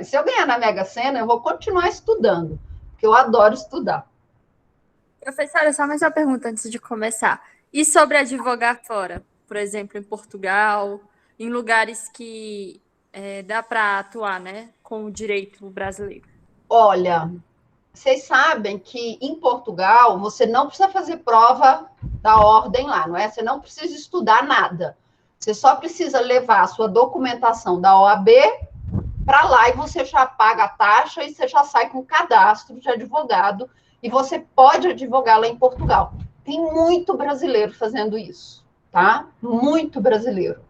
Se eu ganhar na Mega Sena, eu vou continuar estudando, porque eu adoro estudar. Professora, só mais uma pergunta antes de começar. E sobre advogar fora? Por exemplo, em Portugal, em lugares que dá para atuar, né, com o direito brasileiro? Olha, vocês sabem que em Portugal você não precisa fazer prova da ordem lá, não é? Você não precisa estudar nada. Você só precisa levar a sua documentação da OAB para lá e você já paga a taxa e você já sai com cadastro de advogado e você pode advogar lá em Portugal. Tem muito brasileiro fazendo isso, tá? Muito brasileiro.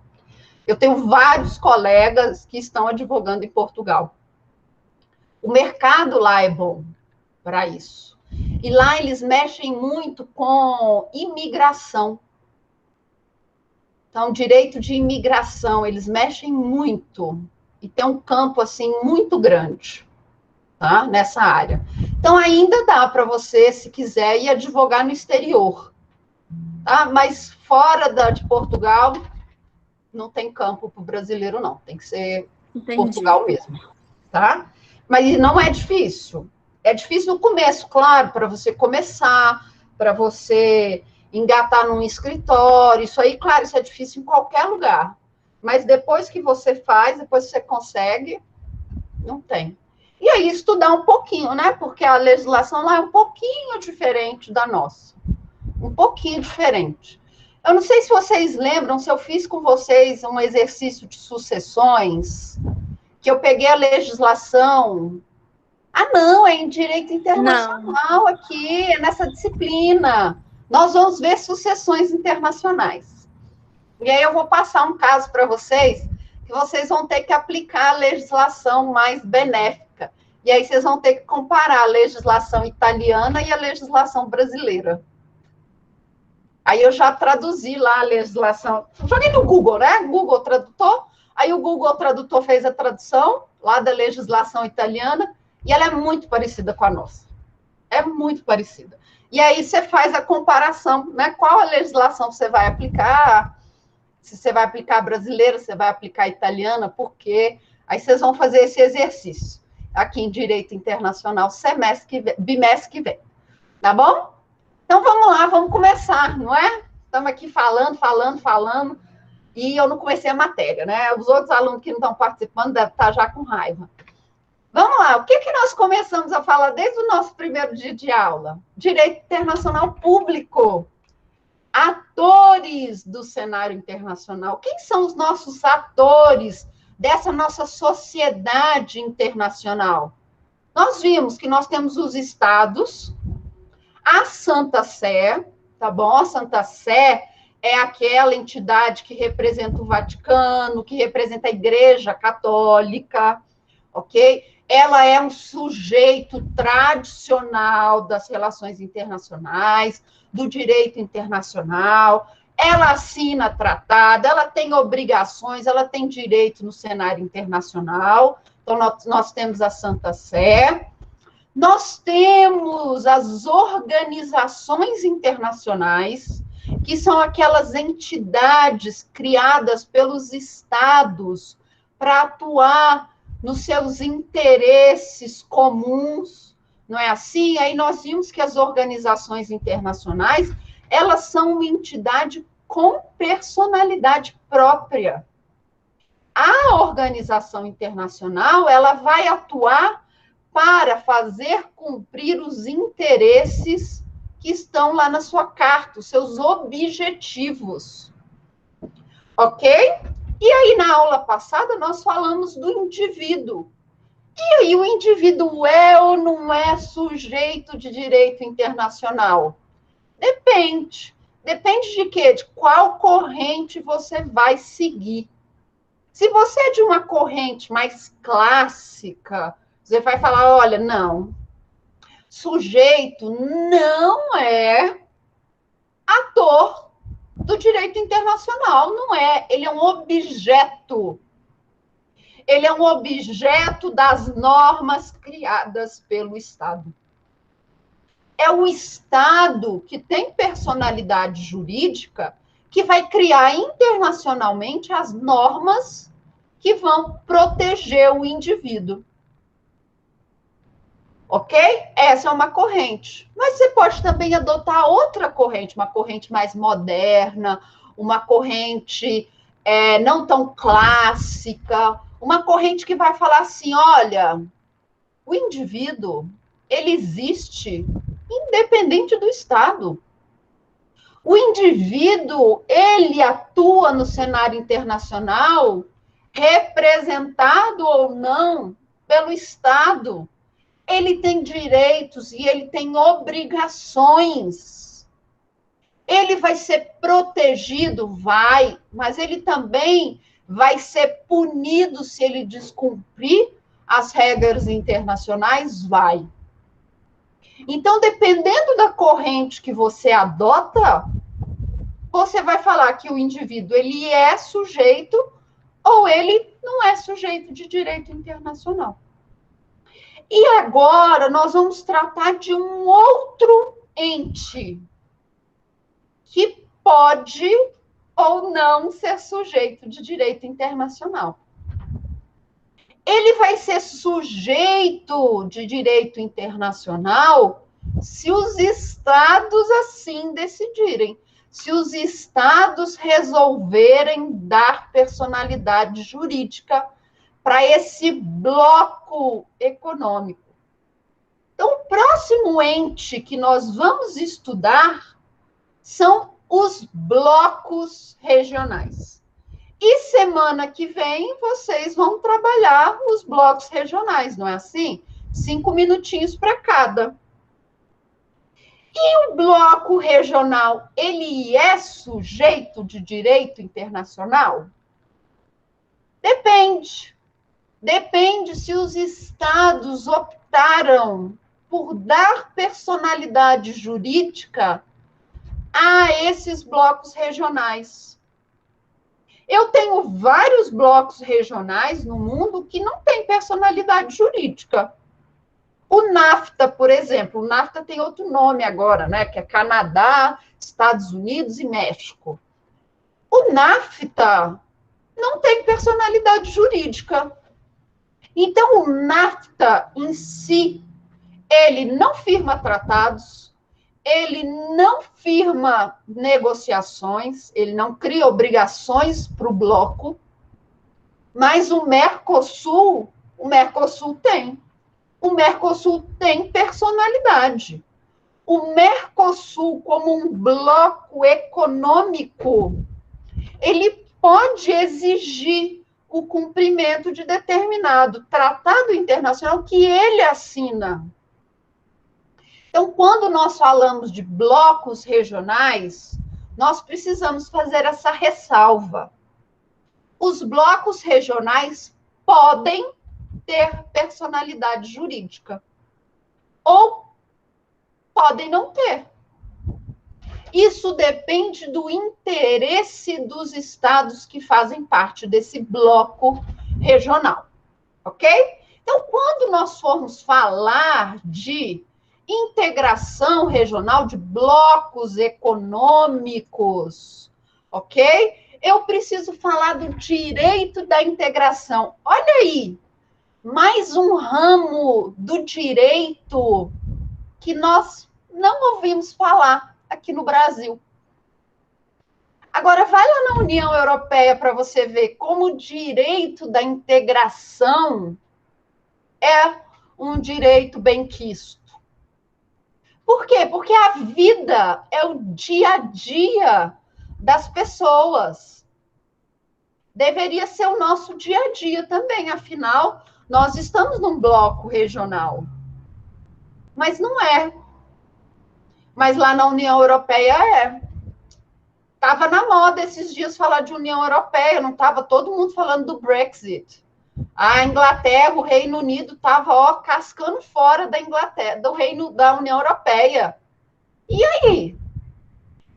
Eu tenho vários colegas que estão advogando em Portugal. O mercado lá é bom para isso. E lá eles mexem muito com imigração. Então, direito de imigração, eles mexem muito. E tem um campo, assim, muito grande, tá? Nessa área. Então, ainda dá para você, se quiser, ir advogar no exterior. Tá? Mas fora de Portugal, não tem campo para o brasileiro, não. Tem que ser Entendi. Portugal mesmo, tá? Mas não é difícil. É difícil no começo, claro, para você começar, para você engatar num escritório. Isso aí, claro, isso é difícil em qualquer lugar. Mas depois que você faz, depois que você consegue, não tem. E aí, estudar um pouquinho, né? Porque a legislação lá é um pouquinho diferente da nossa. Um pouquinho diferente. Eu não sei se vocês lembram, se eu fiz com vocês um exercício de sucessões, que eu peguei a legislação. Ah, não, é em direito Não. internacional aqui, é nessa disciplina. Nós vamos ver sucessões internacionais. E aí eu vou passar um caso para vocês, que vocês vão ter que aplicar a legislação mais benéfica. E aí vocês vão ter que comparar a legislação italiana e a legislação brasileira. Aí eu já traduzi lá a legislação. Joguei no Google, né? Google Tradutor. Aí o Google Tradutor fez a tradução lá da legislação italiana e ela é muito parecida com a nossa. É muito parecida. E aí você faz a comparação, né? Qual a legislação você vai aplicar? Se você vai aplicar a brasileira, se você vai aplicar a italiana, por quê? Aí vocês vão fazer esse exercício aqui em Direito Internacional, bimestre que vem. Tá bom? Então vamos lá, vamos começar, não é? Estamos aqui falando, e eu não comecei a matéria, né? Os outros alunos que não estão participando devem estar já com raiva. Vamos lá, o que nós começamos a falar desde o nosso primeiro dia de aula? Direito internacional público. Atores do cenário internacional. Quem são os nossos atores dessa nossa sociedade internacional? Nós vimos que nós temos os estados, a Santa Sé, tá bom? A Santa Sé é aquela entidade que representa o Vaticano, que representa a Igreja Católica, ok? Ela é um sujeito tradicional das relações internacionais, do direito internacional, ela assina tratado, ela tem obrigações, ela tem direito no cenário internacional. Então, nós temos a Santa Sé. Nós temos as organizações internacionais, que são aquelas entidades criadas pelos estados para atuar nos seus interesses comuns, não é assim? Aí nós vimos que as organizações internacionais, elas são uma entidade com personalidade própria. A organização internacional, ela vai atuar para fazer cumprir os interesses que estão lá na sua carta, os seus objetivos. Ok? E aí, na aula passada, nós falamos do indivíduo. E aí, o indivíduo é ou não é sujeito de direito internacional? Depende. Depende de quê? De qual corrente você vai seguir. Se você é de uma corrente mais clássica, você vai falar, olha, não, sujeito não é ator do direito internacional, não é. Ele é um objeto. Ele é um objeto das normas criadas pelo Estado. É o Estado que tem personalidade jurídica que vai criar internacionalmente as normas que vão proteger o indivíduo. Ok? Essa é uma corrente. Mas você pode também adotar outra corrente, uma corrente mais moderna, uma corrente não tão clássica, uma corrente que vai falar assim, olha, o indivíduo, ele existe independente do Estado. O indivíduo, ele atua no cenário internacional, representado ou não pelo Estado. Ele tem direitos e ele tem obrigações. Ele vai ser protegido? Vai, mas ele também vai ser punido se ele descumprir as regras internacionais? Vai. Então, dependendo da corrente que você adota, você vai falar que o indivíduo ele é sujeito ou ele não é sujeito de direito internacional. E agora nós vamos tratar de um outro ente que pode ou não ser sujeito de direito internacional. Ele vai ser sujeito de direito internacional se os estados assim decidirem, se os estados resolverem dar personalidade jurídica para esse bloco econômico. Então, o próximo ente que nós vamos estudar são os blocos regionais. E semana que vem vocês vão trabalhar os blocos regionais, não é assim? 5 minutinhos para cada. E o bloco regional, ele é sujeito de direito internacional? Depende. Depende se os estados optaram por dar personalidade jurídica a esses blocos regionais. Eu tenho vários blocos regionais no mundo que não têm personalidade jurídica. O NAFTA, por exemplo, o NAFTA tem outro nome agora, né? Que é Canadá, Estados Unidos e México. O NAFTA não tem personalidade jurídica. Então, o NAFTA em si, ele não firma tratados, ele não firma negociações, ele não cria obrigações para o bloco, mas o Mercosul tem. O Mercosul tem personalidade. O Mercosul, como um bloco econômico, ele pode exigir o cumprimento de determinado tratado internacional que ele assina. Então, quando nós falamos de blocos regionais, nós precisamos fazer essa ressalva. Os blocos regionais podem ter personalidade jurídica ou podem não ter. Isso depende do interesse dos estados que fazem parte desse bloco regional, ok? Então, quando nós formos falar de integração regional, de blocos econômicos, ok? Eu preciso falar do direito da integração. Olha aí, mais um ramo do direito que nós não ouvimos falar aqui no Brasil. Agora, vai lá na União Europeia para você ver como o direito da integração é um direito benquisto. Por quê? Porque a vida é o dia a dia das pessoas. Deveria ser o nosso dia a dia também, afinal, nós estamos num bloco regional. Mas não é. Mas lá na União Europeia é. Estava na moda esses dias falar de União Europeia, não estava todo mundo falando do Brexit. A Inglaterra, o Reino Unido, estava cascando fora da Inglaterra, da União Europeia. E aí?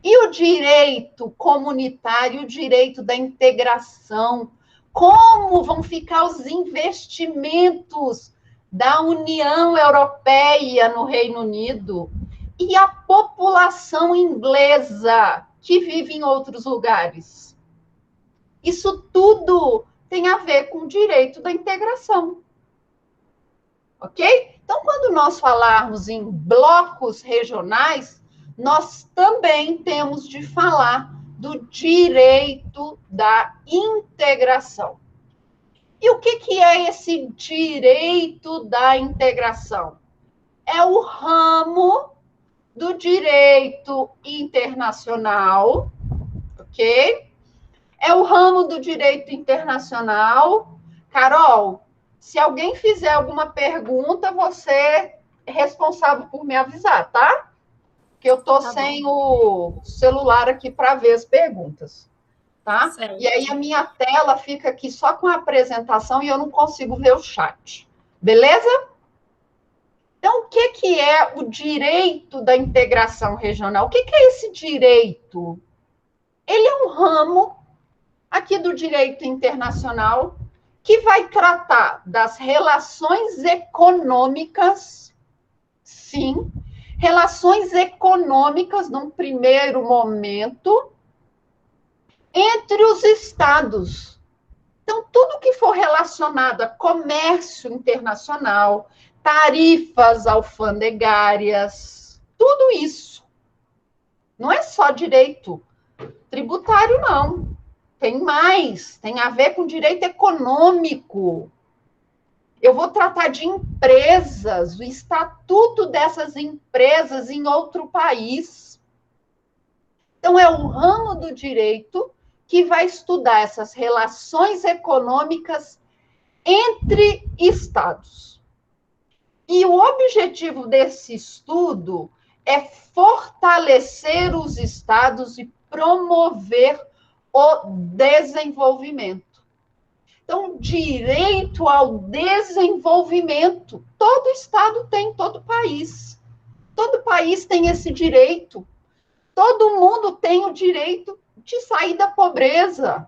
E o direito comunitário, o direito da integração? Como vão ficar os investimentos da União Europeia no Reino Unido? E a população inglesa que vive em outros lugares? Isso tudo tem a ver com o direito da integração. Ok? Então, quando nós falarmos em blocos regionais, nós também temos de falar do direito da integração. E o que é esse direito da integração? É o ramo do direito internacional, ok? É o ramo do direito internacional. Carol, se alguém fizer alguma pergunta, você é responsável por me avisar, tá? Que eu tô sem o celular aqui para ver as perguntas, tá? Certo. E aí a minha tela fica aqui só com a apresentação e eu não consigo ver o chat. Beleza? Então, o que é o direito da integração regional? O que é esse direito? Ele é um ramo aqui do direito internacional que vai tratar das relações econômicas, sim, relações econômicas num primeiro momento entre os estados. Então, tudo que for relacionado a comércio internacional, tarifas alfandegárias, tudo isso. Não é só direito tributário, não. Tem mais, tem a ver com direito econômico. Eu vou tratar de empresas, o estatuto dessas empresas em outro país. Então, é o ramo do direito que vai estudar essas relações econômicas entre estados. E o objetivo desse estudo é fortalecer os estados e promover o desenvolvimento. Então, direito ao desenvolvimento, todo estado tem, todo país. Todo país tem esse direito. Todo mundo tem o direito de sair da pobreza.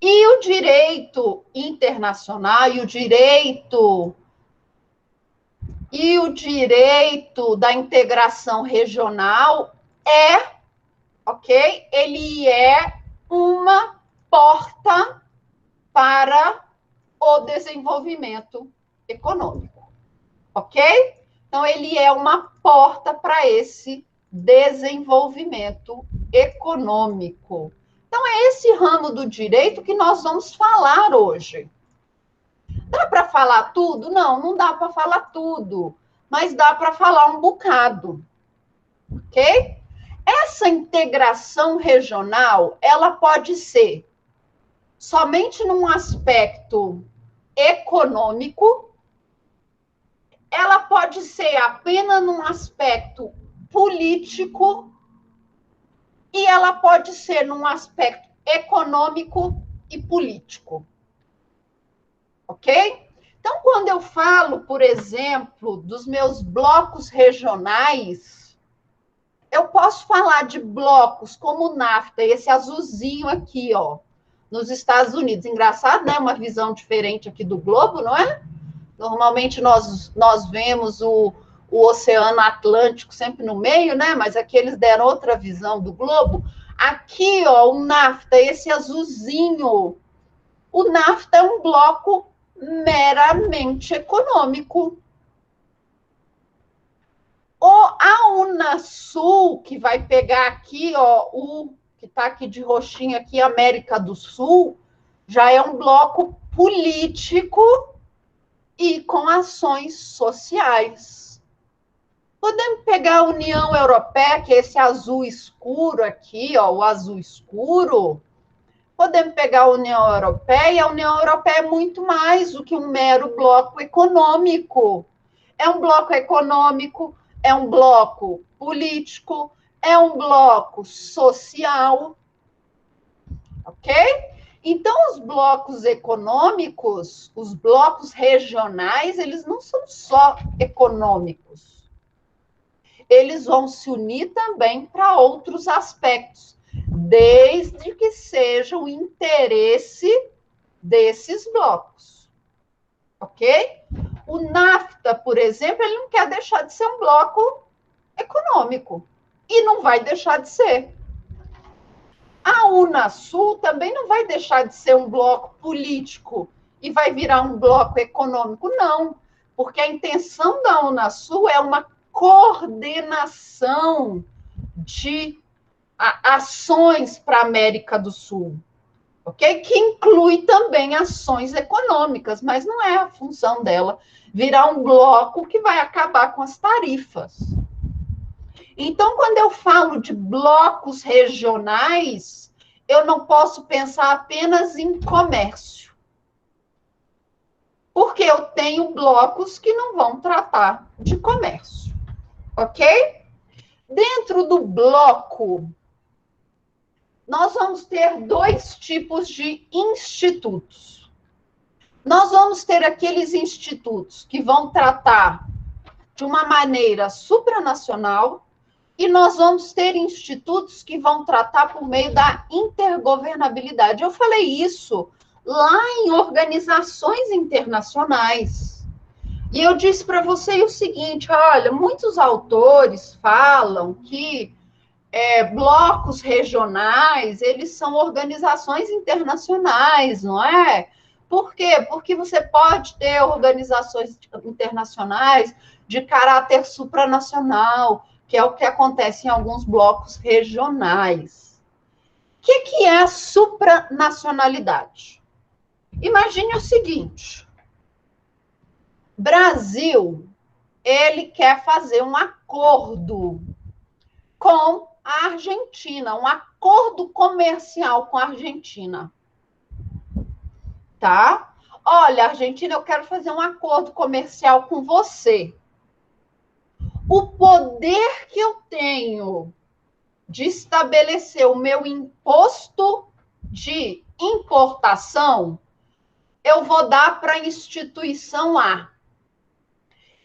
E o direito internacional e o direito da integração regional ok? Ele é uma porta para o desenvolvimento econômico, ok? Então, ele é uma porta para esse desenvolvimento econômico. Então, é esse ramo do direito que nós vamos falar hoje. Dá para falar tudo? Não, não dá para falar tudo, mas dá para falar um bocado, ok? Essa integração regional, ela pode ser somente num aspecto econômico, ela pode ser apenas num aspecto político e ela pode ser num aspecto econômico e político. Ok? Então, quando eu falo, por exemplo, dos meus blocos regionais, eu posso falar de blocos como o NAFTA, esse azulzinho aqui, ó, nos Estados Unidos. Engraçado, né? Uma visão diferente aqui do globo, não é? Normalmente nós vemos o Oceano Atlântico sempre no meio, né? Mas aqui eles deram outra visão do globo. Aqui, ó, o NAFTA, esse azulzinho. O NAFTA é um bloco meramente econômico. A Unasul, que vai pegar aqui, ó, o que está aqui de roxinho aqui, América do Sul, já é um bloco político e com ações sociais. Podemos pegar a União Europeia, que é esse azul escuro aqui, ó, o azul escuro. Podemos pegar a União Europeia. A União Europeia é muito mais do que um mero bloco econômico. É um bloco econômico, é um bloco político, é um bloco social, ok? Então, os blocos econômicos, os blocos regionais, eles não são só econômicos. Eles vão se unir também para outros aspectos, desde que seja o interesse desses blocos, ok? O NAFTA, por exemplo, ele não quer deixar de ser um bloco econômico e não vai deixar de ser. A Unasul também não vai deixar de ser um bloco político e vai virar um bloco econômico, não. Porque a intenção da Unasul é uma coordenação de ações para a América do Sul, ok? Que inclui também ações econômicas, mas não é a função dela virar um bloco que vai acabar com as tarifas. Então, quando eu falo de blocos regionais, eu não posso pensar apenas em comércio. Porque eu tenho blocos que não vão tratar de comércio. Ok? Dentro do bloco, nós vamos ter dois tipos de institutos. Nós vamos ter aqueles institutos que vão tratar de uma maneira supranacional e nós vamos ter institutos que vão tratar por meio da intergovernabilidade. Eu falei isso lá em organizações internacionais. E eu disse para você o seguinte, olha, muitos autores falam que blocos regionais, eles são organizações internacionais, não é? Por quê? Porque você pode ter organizações internacionais de caráter supranacional, que é o que acontece em alguns blocos regionais. O que é a supranacionalidade? Imagine o seguinte, Brasil, ele quer fazer um acordo com a Argentina, um acordo comercial com a Argentina. Tá? Olha, Argentina, eu quero fazer um acordo comercial com você. O poder que eu tenho de estabelecer o meu imposto de importação, eu vou dar para a instituição A.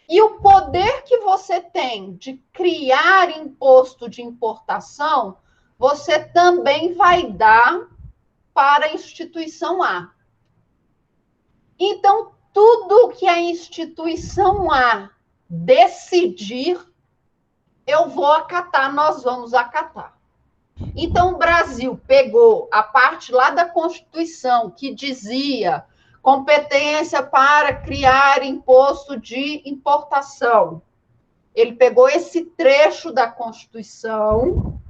E o poder que você tem de criar imposto de importação, você também vai dar para a instituição A. Então, tudo que a instituição A decidir, eu vou acatar, nós vamos acatar. Então, o Brasil pegou a parte lá da Constituição que dizia competência para criar imposto de importação. Ele pegou esse trecho da Constituição,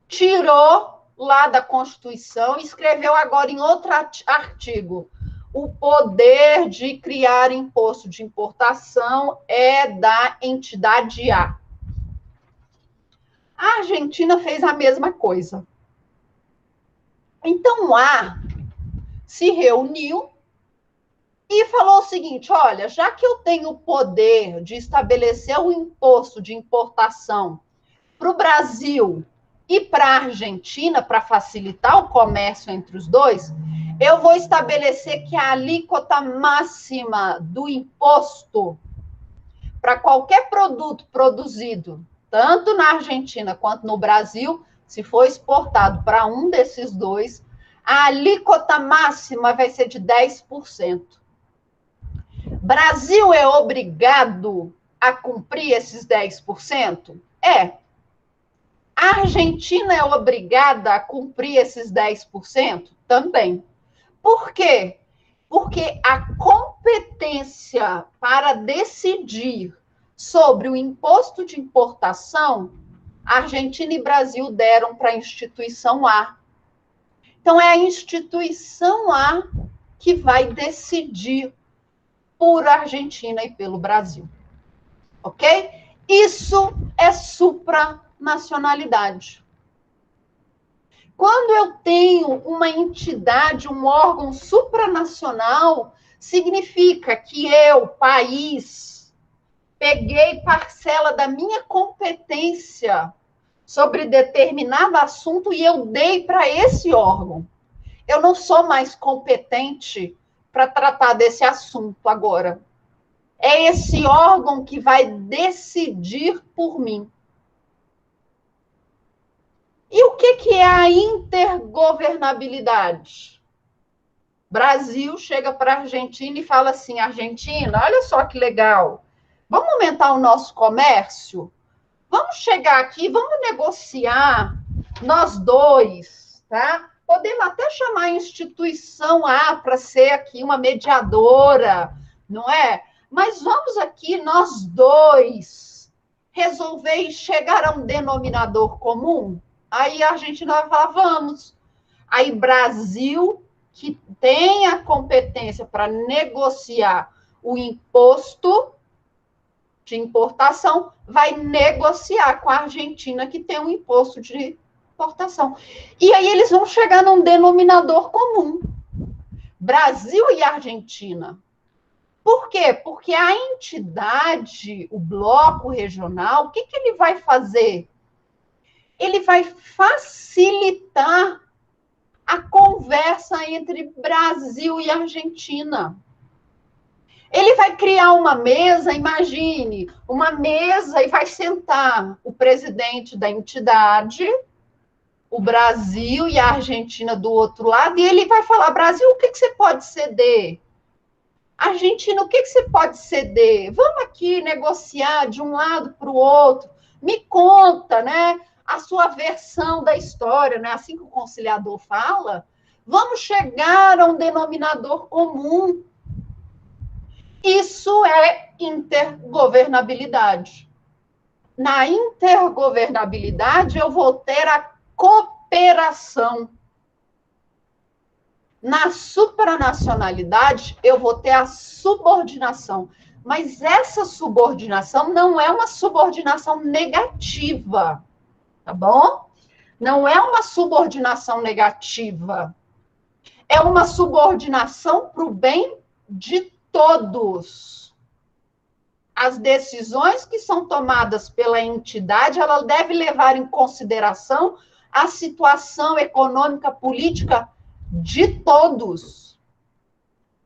tirou lá da Constituição e escreveu agora em outro artigo. O poder de criar imposto de importação é da entidade A. A Argentina fez a mesma coisa. Então, A se reuniu e falou o seguinte, olha, já que eu tenho o poder de estabelecer o imposto de importação para o Brasil e para a Argentina, para facilitar o comércio entre os dois, eu vou estabelecer que a alíquota máxima do imposto para qualquer produto produzido, tanto na Argentina quanto no Brasil, se for exportado para um desses dois, a alíquota máxima vai ser de 10%. Brasil é obrigado a cumprir esses 10%? É. A Argentina é obrigada a cumprir esses 10%? Também. Por quê? Porque a competência para decidir sobre o imposto de importação, Argentina e Brasil deram para a instituição A. Então, é a instituição A que vai decidir por Argentina e pelo Brasil. Ok? Isso é supranacionalidade. Quando eu tenho uma entidade, um órgão supranacional, significa que eu, país, peguei parcela da minha competência sobre determinado assunto e eu dei para esse órgão. Eu não sou mais competente para tratar desse assunto agora. É esse órgão que vai decidir por mim. E o que é a intergovernabilidade? Brasil chega para a Argentina e fala assim, Argentina, olha só que legal, vamos aumentar o nosso comércio? Vamos chegar aqui, vamos negociar nós dois, tá? Podemos até chamar a instituição A para ser aqui uma mediadora, não é? Mas vamos aqui, nós dois, resolver e chegar a um denominador comum? Aí a Argentina vai falar, vamos. Aí Brasil, que tem a competência para negociar o imposto de importação, vai negociar com a Argentina, que tem um imposto de importação. E aí eles vão chegar num denominador comum. Brasil e Argentina. Por quê? Porque a entidade, o bloco regional, o que ele vai fazer? Ele vai facilitar a conversa entre Brasil e Argentina. Ele vai criar uma mesa, imagine, uma mesa e vai sentar o presidente da entidade, o Brasil e a Argentina do outro lado, e ele vai falar, Brasil, o que você pode ceder? Argentina, o que você pode ceder? Vamos aqui negociar de um lado para o outro. Me conta, né, a sua versão da história, né? Assim que o conciliador fala, vamos chegar a um denominador comum. Isso é intergovernabilidade. Na intergovernabilidade, eu vou ter a cooperação. Na supranacionalidade, eu vou ter a subordinação. Mas essa subordinação não é uma subordinação negativa, tá bom? Não é uma subordinação negativa. É uma subordinação para o bem de todos. As decisões que são tomadas pela entidade, ela deve levar em consideração a situação econômica, política de todos,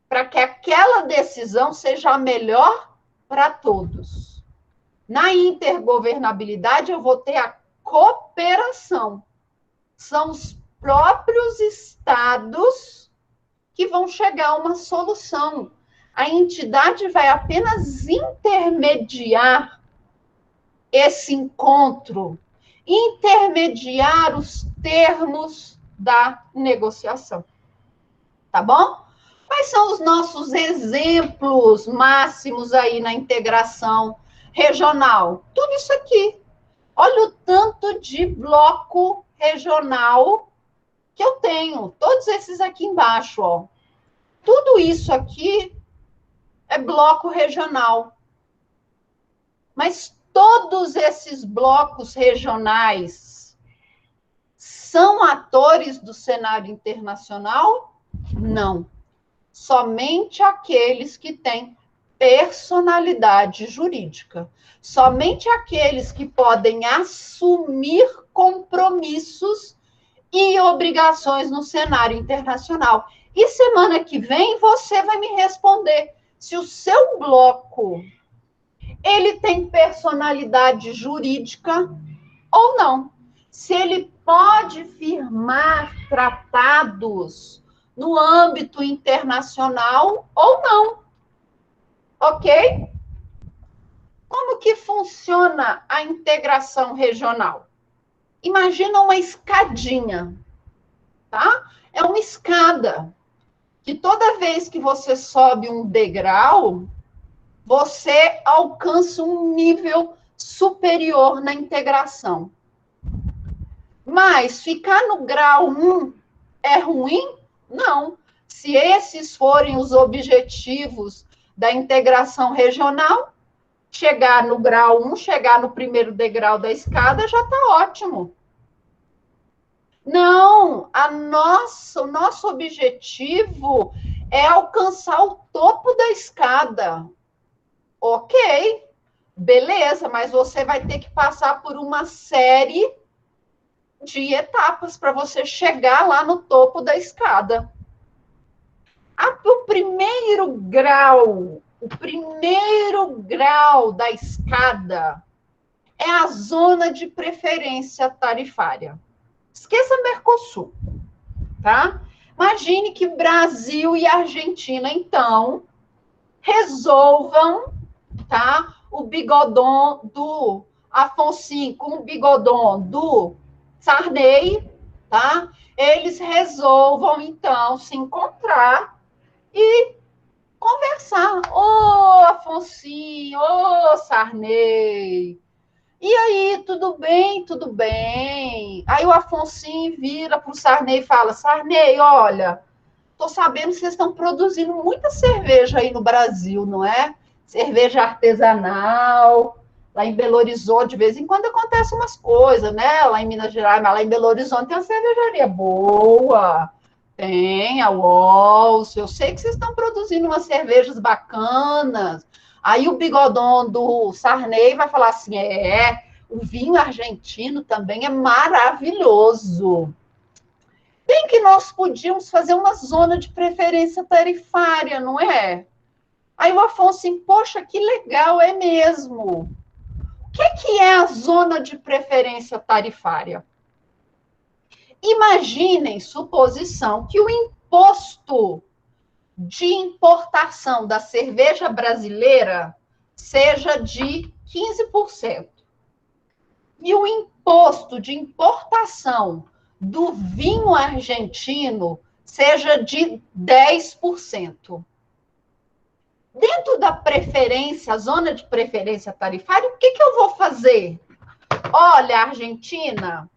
para que aquela decisão seja a melhor para todos. Na intergovernabilidade, eu vou ter a cooperação. São os próprios estados que vão chegar a uma solução. A entidade vai apenas intermediar esse encontro, intermediar os termos da negociação. Tá bom? Quais são os nossos exemplos máximos aí na integração regional? Tudo isso aqui. Olha o tanto de bloco regional que eu tenho. Todos esses aqui embaixo, ó. Tudo isso aqui é bloco regional. Mas todos esses blocos regionais são atores do cenário internacional? Não. Somente aqueles que têm personalidade jurídica. Somente aqueles que podem assumir compromissos e obrigações no cenário internacional. E semana que vem você vai me responder se o seu bloco ele tem personalidade jurídica ou não. Se ele pode firmar tratados no âmbito internacional ou não. Ok? Como que funciona a integração regional? Imagina uma escadinha, tá? É uma escada que toda vez que você sobe um degrau, você alcança um nível superior na integração. Mas ficar no grau 1 é ruim? Não. Se esses forem os objetivos da integração regional, chegar no grau 1, chegar no primeiro degrau da escada, já está ótimo. Não, o nosso objetivo é alcançar o topo da escada. Ok, beleza, mas você vai ter que passar por uma série de etapas para você chegar lá no topo da escada. O primeiro grau da escada é a zona de preferência tarifária. Esqueça Mercosul, tá? Imagine que Brasil e Argentina, então, resolvam, tá? O bigodon do Afonso com o bigodon do Sarney, tá? Eles resolvam, então, se encontrar e conversar. Ô, Afonsinho, ô, Sarney. E aí, tudo bem? Tudo bem. Aí o Afonsinho vira para o Sarney e fala, Sarney, olha, tô sabendo que vocês estão produzindo muita cerveja aí no Brasil, não é? Cerveja artesanal, lá em Belo Horizonte, de vez em quando acontecem umas coisas, né? Lá em Minas Gerais, mas lá em Belo Horizonte tem uma cervejaria boa, tem a Walls, eu sei que vocês estão produzindo umas cervejas bacanas. Aí o bigodão do Sarney vai falar assim, o vinho argentino também é maravilhoso. Bem que nós podíamos fazer uma zona de preferência tarifária, não é? Aí o Afonso assim, poxa, que legal, é mesmo. O que é a zona de preferência tarifária? Imaginem, suposição, que o imposto de importação da cerveja brasileira seja de 15%. E o imposto de importação do vinho argentino seja de 10%. Dentro da preferência, a zona de preferência tarifária, o que eu vou fazer? Olha, Argentina,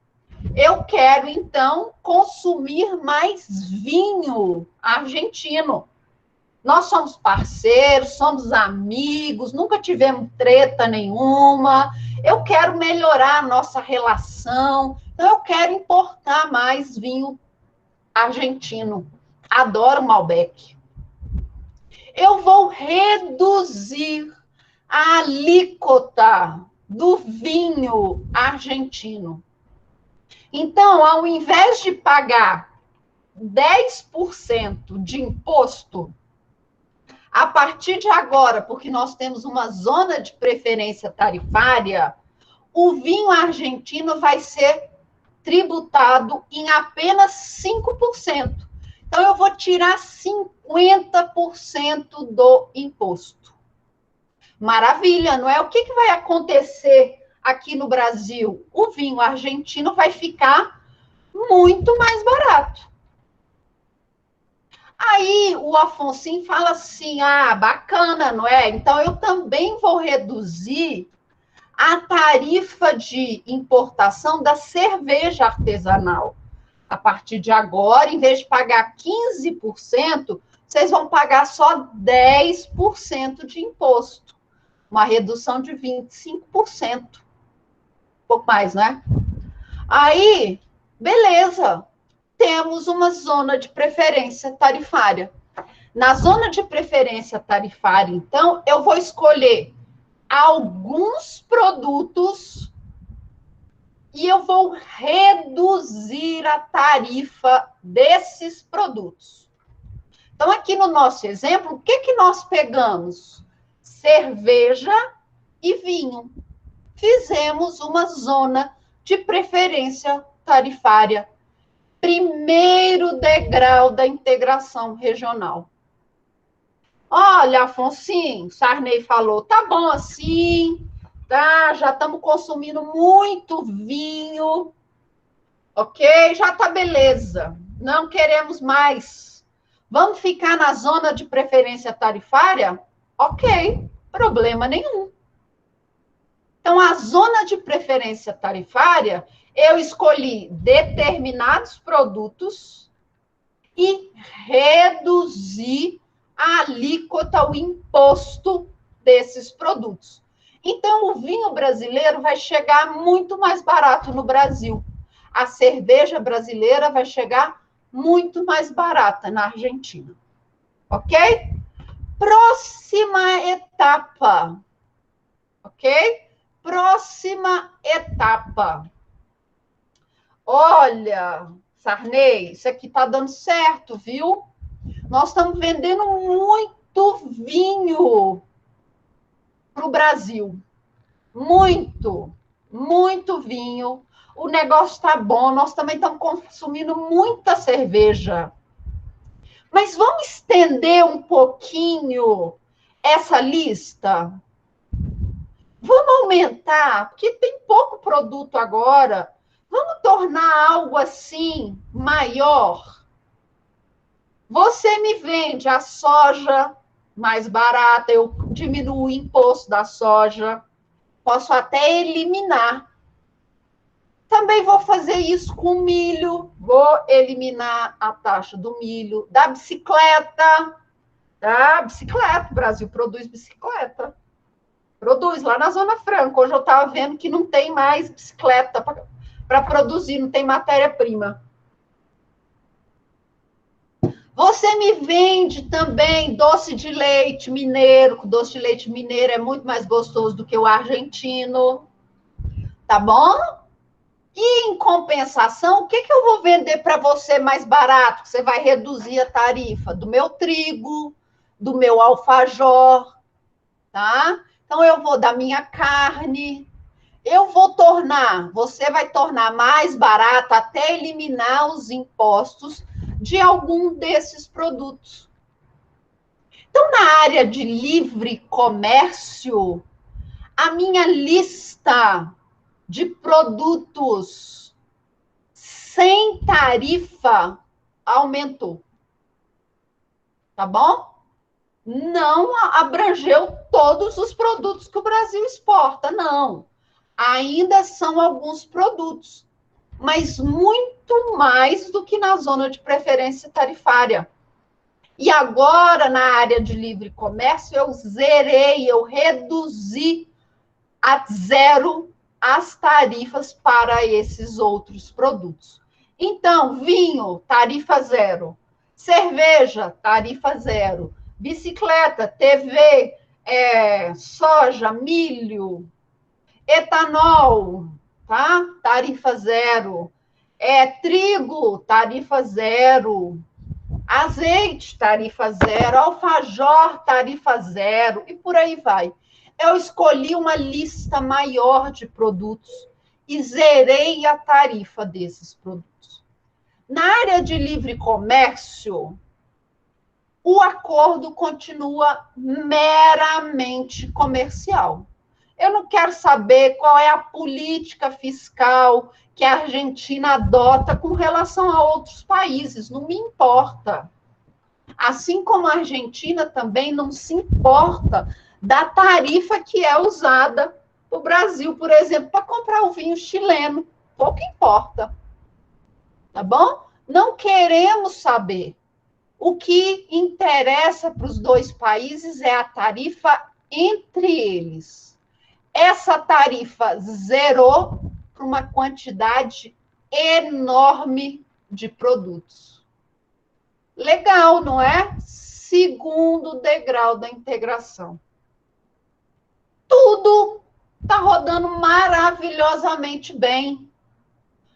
eu quero, então, consumir mais vinho argentino. Nós somos parceiros, somos amigos, nunca tivemos treta nenhuma. Eu quero melhorar a nossa relação. Então, eu quero importar mais vinho argentino. Adoro Malbec. Eu vou reduzir a alíquota do vinho argentino. Então, ao invés de pagar 10% de imposto, a partir de agora, porque nós temos uma zona de preferência tarifária, o vinho argentino vai ser tributado em apenas 5%. Então, eu vou tirar 50% do imposto. Maravilha, não é? O que vai acontecer aqui no Brasil? O vinho argentino vai ficar muito mais barato. Aí o Afonso fala assim, bacana, não é? Então, eu também vou reduzir a tarifa de importação da cerveja artesanal. A partir de agora, em vez de pagar 15%, vocês vão pagar só 10% de imposto. Uma redução de 25%. Um pouco mais, né? Aí, beleza. Temos uma zona de preferência tarifária. Na zona de preferência tarifária, então, eu vou escolher alguns produtos e eu vou reduzir a tarifa desses produtos. Então, aqui no nosso exemplo, o que nós pegamos? Cerveja e vinho. Fizemos uma zona de preferência tarifária. Primeiro degrau da integração regional. Olha, Afonsinho, Sarney falou, tá bom assim, tá? Já estamos consumindo muito vinho, ok? Já tá beleza, não queremos mais. Vamos ficar na zona de preferência tarifária? Ok, problema nenhum. Então, a zona de preferência tarifária, eu escolhi determinados produtos e reduzi a alíquota, o imposto desses produtos. Então, o vinho brasileiro vai chegar muito mais barato no Brasil. A cerveja brasileira vai chegar muito mais barata na Argentina. Ok? Próxima etapa. Ok? Próxima etapa. Olha, Sarney, isso aqui está dando certo, viu? Nós estamos vendendo muito vinho para o Brasil. Muito, muito vinho. O negócio está bom, nós também estamos consumindo muita cerveja. Mas vamos estender um pouquinho essa lista? Vamos aumentar, porque tem pouco produto agora. Vamos tornar algo assim maior. Você me vende a soja mais barata, eu diminuo o imposto da soja, posso até eliminar. Também vou fazer isso com o milho, vou eliminar a taxa do milho, da bicicleta. O Brasil produz bicicleta. Produz lá na Zona Franca. Hoje eu estava vendo que não tem mais bicicleta para produzir, não tem matéria-prima. Você me vende também doce de leite mineiro, que o doce de leite mineiro é muito mais gostoso do que o argentino. Tá bom? E, em compensação, o que eu vou vender para você mais barato? Você vai reduzir a tarifa do meu trigo, do meu alfajor, tá? Então, eu vou da minha carne. Você vai tornar mais barato até eliminar os impostos de algum desses produtos. Então, na área de livre comércio, a minha lista de produtos sem tarifa aumentou. Tá bom? Não abrangeu todos os produtos que o Brasil exporta, não. Ainda são alguns produtos, mas muito mais do que na zona de preferência tarifária. E agora, na área de livre comércio, eu reduzi a zero as tarifas para esses outros produtos. Então, vinho, tarifa zero. Cerveja, tarifa zero. Bicicleta, TV, soja, milho, etanol, tá? Tarifa zero. Trigo, tarifa zero. Azeite, tarifa zero. Alfajor, tarifa zero. E por aí vai. Eu escolhi uma lista maior de produtos e zerei a tarifa desses produtos. Na área de livre comércio, o acordo continua meramente comercial. Eu não quero saber qual é a política fiscal que a Argentina adota com relação a outros países, não me importa. Assim como a Argentina também não se importa da tarifa que é usada no Brasil, por exemplo, para comprar o vinho chileno. Pouco importa. Tá bom? Não queremos saber. O que interessa para os dois países é a tarifa entre eles. Essa tarifa zerou para uma quantidade enorme de produtos. Legal, não é? Segundo degrau da integração. Tudo está rodando maravilhosamente bem.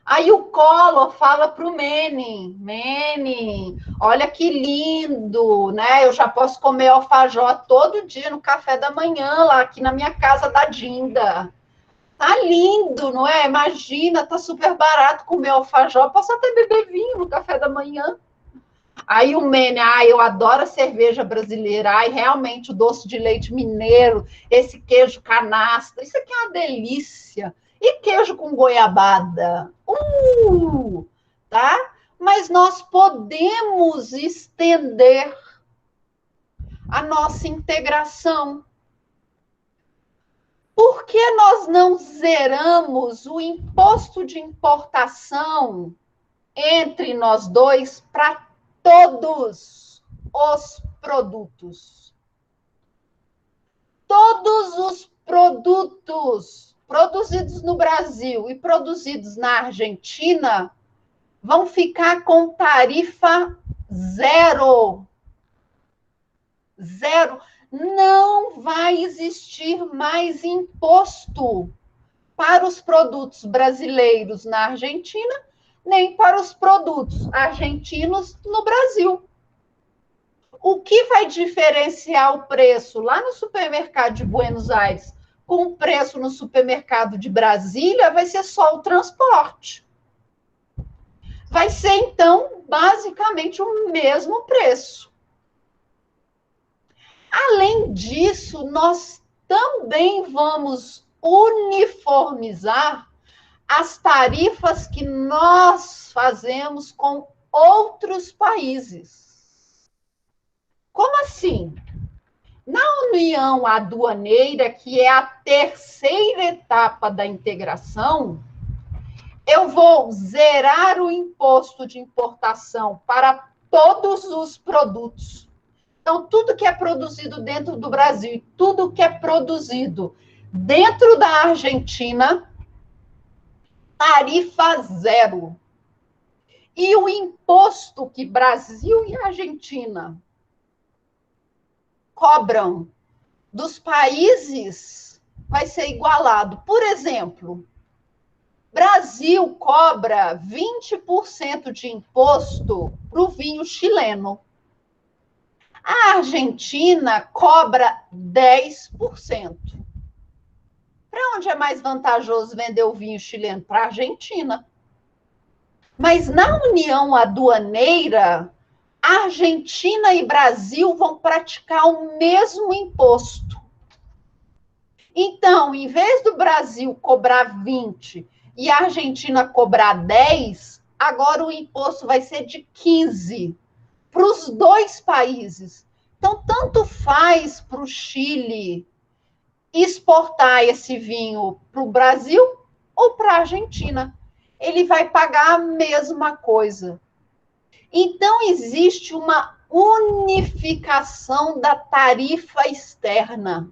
Aí o Collor fala para o Menem, olha que lindo, né? Eu já posso comer alfajor todo dia no café da manhã, lá aqui na minha casa da Dinda. Tá lindo, não é? Imagina, tá super barato comer alfajor, posso até beber vinho no café da manhã. Aí o Menem, eu adoro a cerveja brasileira, realmente o doce de leite mineiro, esse queijo canastra, isso aqui é uma delícia. E queijo com goiabada, tá? Mas nós podemos estender a nossa integração. Por que nós não zeramos o imposto de importação entre nós dois para todos os produtos? Todos os produtos produzidos no Brasil e produzidos na Argentina vão ficar com tarifa zero. Zero. Não vai existir mais imposto para os produtos brasileiros na Argentina, nem para os produtos argentinos no Brasil. O que vai diferenciar o preço lá no supermercado de Buenos Aires com o preço no supermercado de Brasília vai ser só o transporte. Vai ser, então, basicamente o mesmo preço. Além disso, nós também vamos uniformizar as tarifas que nós fazemos com outros países. Como assim? Na União Aduaneira, que é a terceira etapa da integração, eu vou zerar o imposto de importação para todos os produtos. Então, tudo que é produzido dentro do Brasil e tudo que é produzido dentro da Argentina, tarifa zero. E o imposto que Brasil e Argentina cobram dos países vai ser igualado. Por exemplo, Brasil cobra 20% de imposto para o vinho chileno. A Argentina cobra 10%. Para onde é mais vantajoso vender o vinho chileno? Para a Argentina. Mas na União Aduaneira, Argentina e Brasil vão praticar o mesmo imposto. Então, em vez do Brasil cobrar 20 e a Argentina cobrar 10, agora o imposto vai ser de 15 para os dois países. Então, tanto faz para o Chile exportar esse vinho para o Brasil ou para a Argentina. Ele vai pagar a mesma coisa. Então, existe uma unificação da tarifa externa.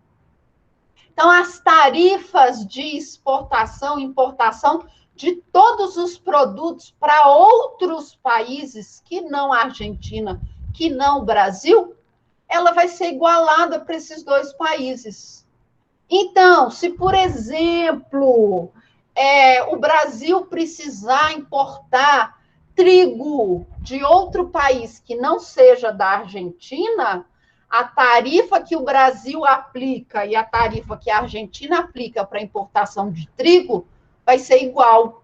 Então, as tarifas de exportação e importação de todos os produtos para outros países, que não a Argentina, que não o Brasil, ela vai ser igualada para esses dois países. Então, se, por exemplo, o Brasil precisar importar trigo de outro país que não seja da Argentina, a tarifa que o Brasil aplica e a tarifa que a Argentina aplica para importação de trigo vai ser igual.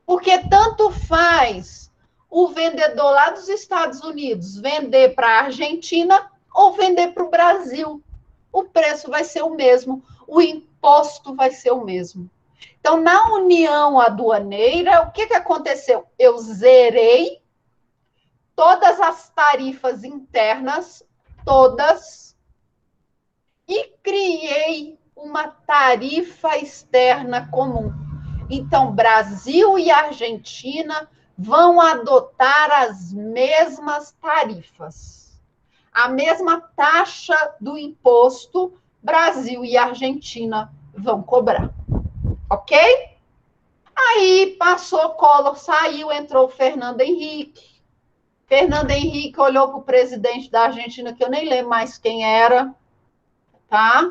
Porque tanto faz o vendedor lá dos Estados Unidos vender para a Argentina ou vender para o Brasil. O preço vai ser o mesmo, o imposto vai ser o mesmo. Então, na União Aduaneira, o que aconteceu? Eu zerei todas as tarifas internas, todas, e criei uma tarifa externa comum. Então, Brasil e Argentina vão adotar as mesmas tarifas. A mesma taxa do imposto, Brasil e Argentina vão cobrar. Ok? Aí passou Collor, saiu, entrou Fernando Henrique. Fernando Henrique olhou para o presidente da Argentina, que eu nem lembro mais quem era, tá?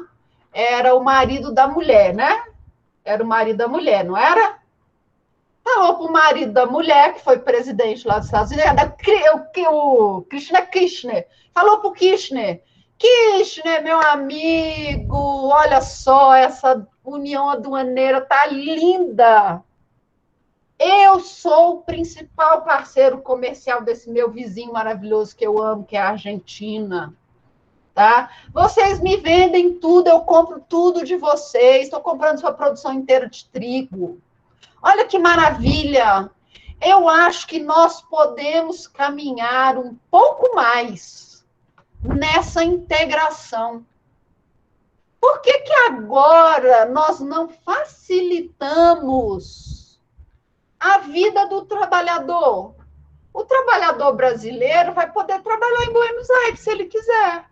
Era o marido da mulher, né? Era o marido da mulher, não era? Falou para o marido da mulher, que foi presidente lá dos Estados Unidos, o Kirchner. Falou para o Kirchner, meu amigo, olha só, essa união aduaneira tá linda. Eu sou o principal parceiro comercial desse meu vizinho maravilhoso que eu amo, que é a Argentina. Tá? Vocês me vendem tudo, eu compro tudo de vocês, estou comprando sua produção inteira de trigo. Olha que maravilha! Eu acho que nós podemos caminhar um pouco mais nessa integração. Por que agora nós não facilitamos a vida do trabalhador? O trabalhador brasileiro vai poder trabalhar em Buenos Aires se ele quiser.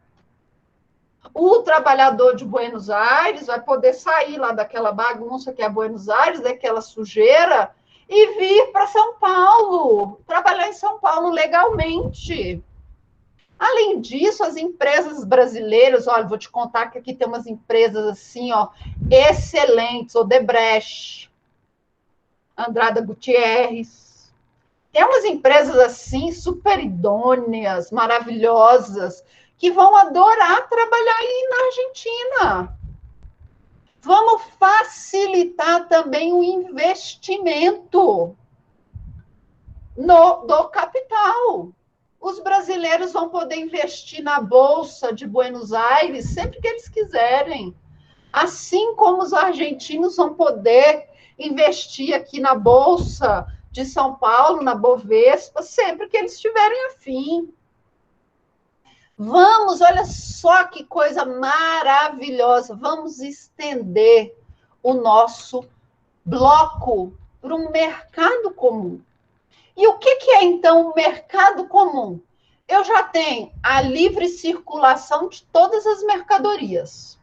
O trabalhador de Buenos Aires vai poder sair lá daquela bagunça que é Buenos Aires, daquela sujeira, e vir para São Paulo, trabalhar em São Paulo legalmente. Além disso, as empresas brasileiras, olha, vou te contar que aqui tem umas empresas assim, ó, excelentes, Odebrecht, Andrada Gutierrez. Tem umas empresas assim, super idôneas, maravilhosas, que vão adorar trabalhar aí na Argentina. Vamos facilitar também o investimento do capital. Os brasileiros vão poder investir na Bolsa de Buenos Aires sempre que eles quiserem. Assim como os argentinos vão poder investir aqui na Bolsa de São Paulo, na Bovespa, sempre que eles tiverem afim. Vamos, olha só que coisa maravilhosa, vamos estender o nosso bloco para um mercado comum. E o que é, então, o mercado comum? Eu já tenho a livre circulação de todas as mercadorias.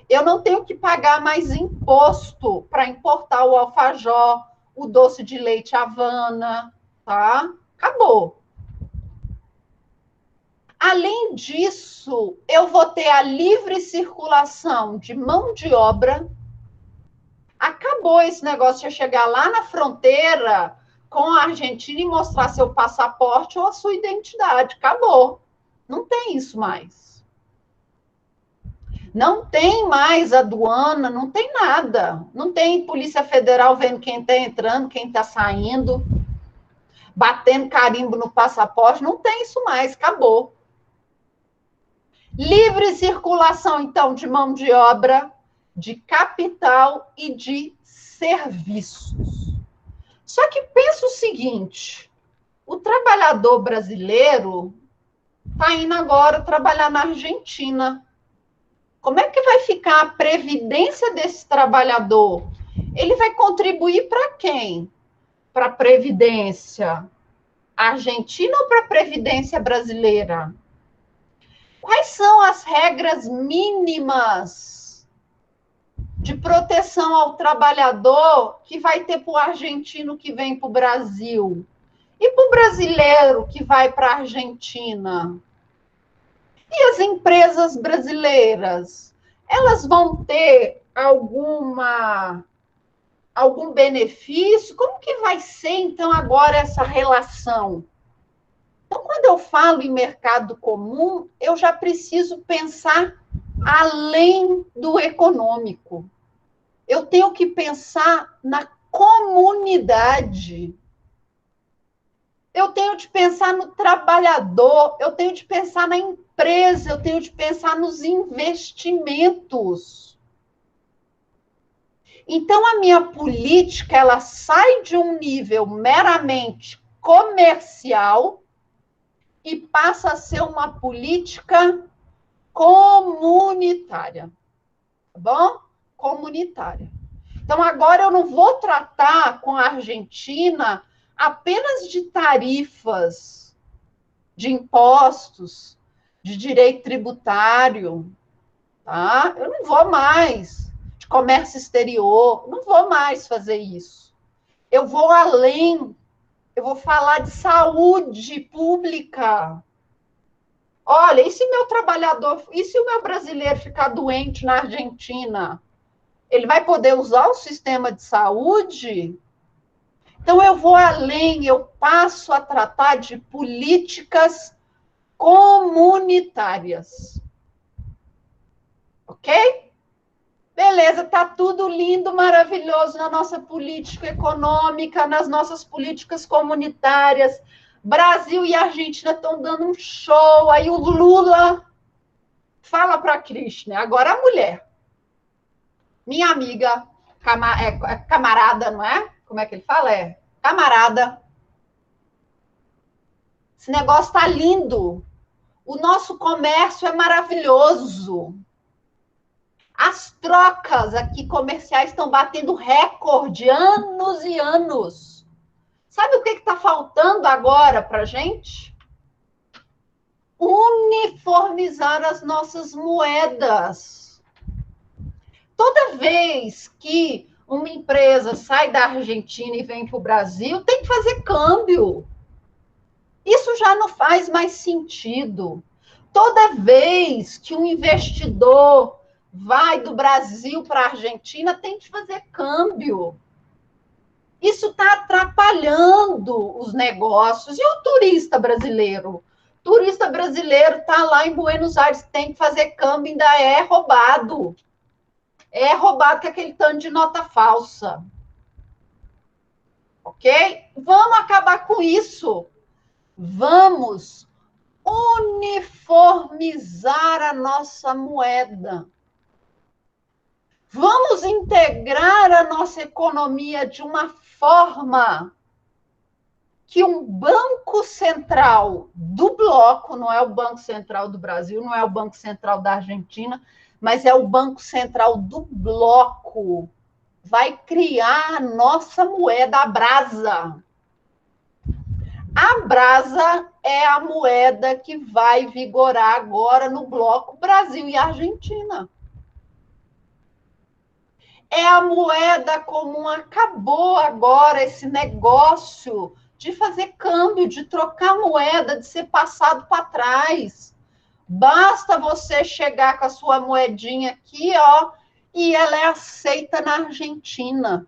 Eu não tenho que pagar mais imposto para importar o alfajor, o doce de leite Havana, tá? Acabou. Além disso, eu vou ter a livre circulação de mão de obra. Acabou esse negócio de chegar lá na fronteira com a Argentina e mostrar seu passaporte ou a sua identidade. Acabou. Não tem isso mais. Não tem mais aduana, não tem nada. Não tem Polícia Federal vendo quem está entrando, quem está saindo, batendo carimbo no passaporte. Não tem isso mais. Acabou. Livre circulação, então, de mão de obra, de capital e de serviços. Só que pensa o seguinte, o trabalhador brasileiro está indo agora trabalhar na Argentina. Como é que vai ficar a previdência desse trabalhador? Ele vai contribuir para quem? Para a previdência argentina ou para a previdência brasileira? Quais são as regras mínimas de proteção ao trabalhador que vai ter para o argentino que vem para o Brasil? E para o brasileiro que vai para a Argentina? E as empresas brasileiras? Elas vão ter algum benefício? Como que vai ser, então, agora essa relação? Então, quando eu falo em mercado comum, eu já preciso pensar além do econômico. Eu tenho que pensar na comunidade. Eu tenho de pensar no trabalhador, eu tenho de pensar na empresa, eu tenho de pensar nos investimentos. Então, a minha política, ela sai de um nível meramente comercial e passa a ser uma política comunitária. Tá bom? Comunitária. Então, agora eu não vou tratar com a Argentina apenas de tarifas, de impostos, de direito tributário, tá? Eu não vou mais, de comércio exterior, não vou mais fazer isso. Eu vou além, eu vou falar de saúde pública. Olha, e se meu trabalhador, e se o meu brasileiro ficar doente na Argentina? Ele vai poder usar o sistema de saúde? Então, eu vou além, eu passo a tratar de políticas comunitárias. Ok? Beleza, tá tudo lindo, maravilhoso na nossa política econômica, nas nossas políticas comunitárias. Brasil e Argentina estão dando um show. Aí o Lula fala para a Krishna, agora a mulher. Minha amiga, camarada, não é? Como é que ele fala? Camarada. Esse negócio tá lindo. O nosso comércio é maravilhoso. As trocas aqui comerciais estão batendo recorde, anos e anos. Sabe o que está faltando agora para a gente? Uniformizar as nossas moedas. Toda vez que uma empresa sai da Argentina e vem para o Brasil, tem que fazer câmbio. Isso já não faz mais sentido. Toda vez que um investidor vai do Brasil para a Argentina, tem que fazer câmbio. Isso está atrapalhando os negócios. E o turista brasileiro? O turista brasileiro está lá em Buenos Aires, tem que fazer câmbio, ainda é roubado. É roubado com aquele tanto de nota falsa. Ok? Vamos acabar com isso. Vamos uniformizar a nossa moeda. Vamos integrar a nossa economia de uma forma que um banco central do bloco, não é o Banco Central do Brasil, não é o Banco Central da Argentina, mas é o Banco Central do bloco, vai criar a nossa moeda, a Brasa. A Brasa é a moeda que vai vigorar agora no bloco Brasil e Argentina. É a moeda comum, acabou agora esse negócio de fazer câmbio, de trocar moeda, de ser passado para trás. Basta você chegar com a sua moedinha aqui, ó, e ela é aceita na Argentina.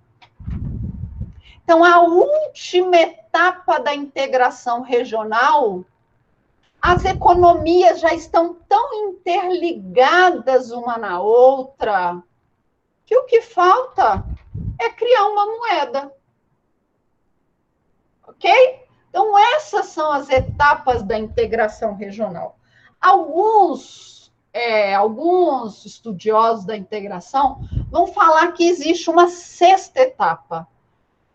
Então, a última etapa da integração regional, as economias já estão tão interligadas uma na outra, que o que falta é criar uma moeda. Ok? Então, essas são as etapas da integração regional. Alguns estudiosos da integração vão falar que existe uma sexta etapa,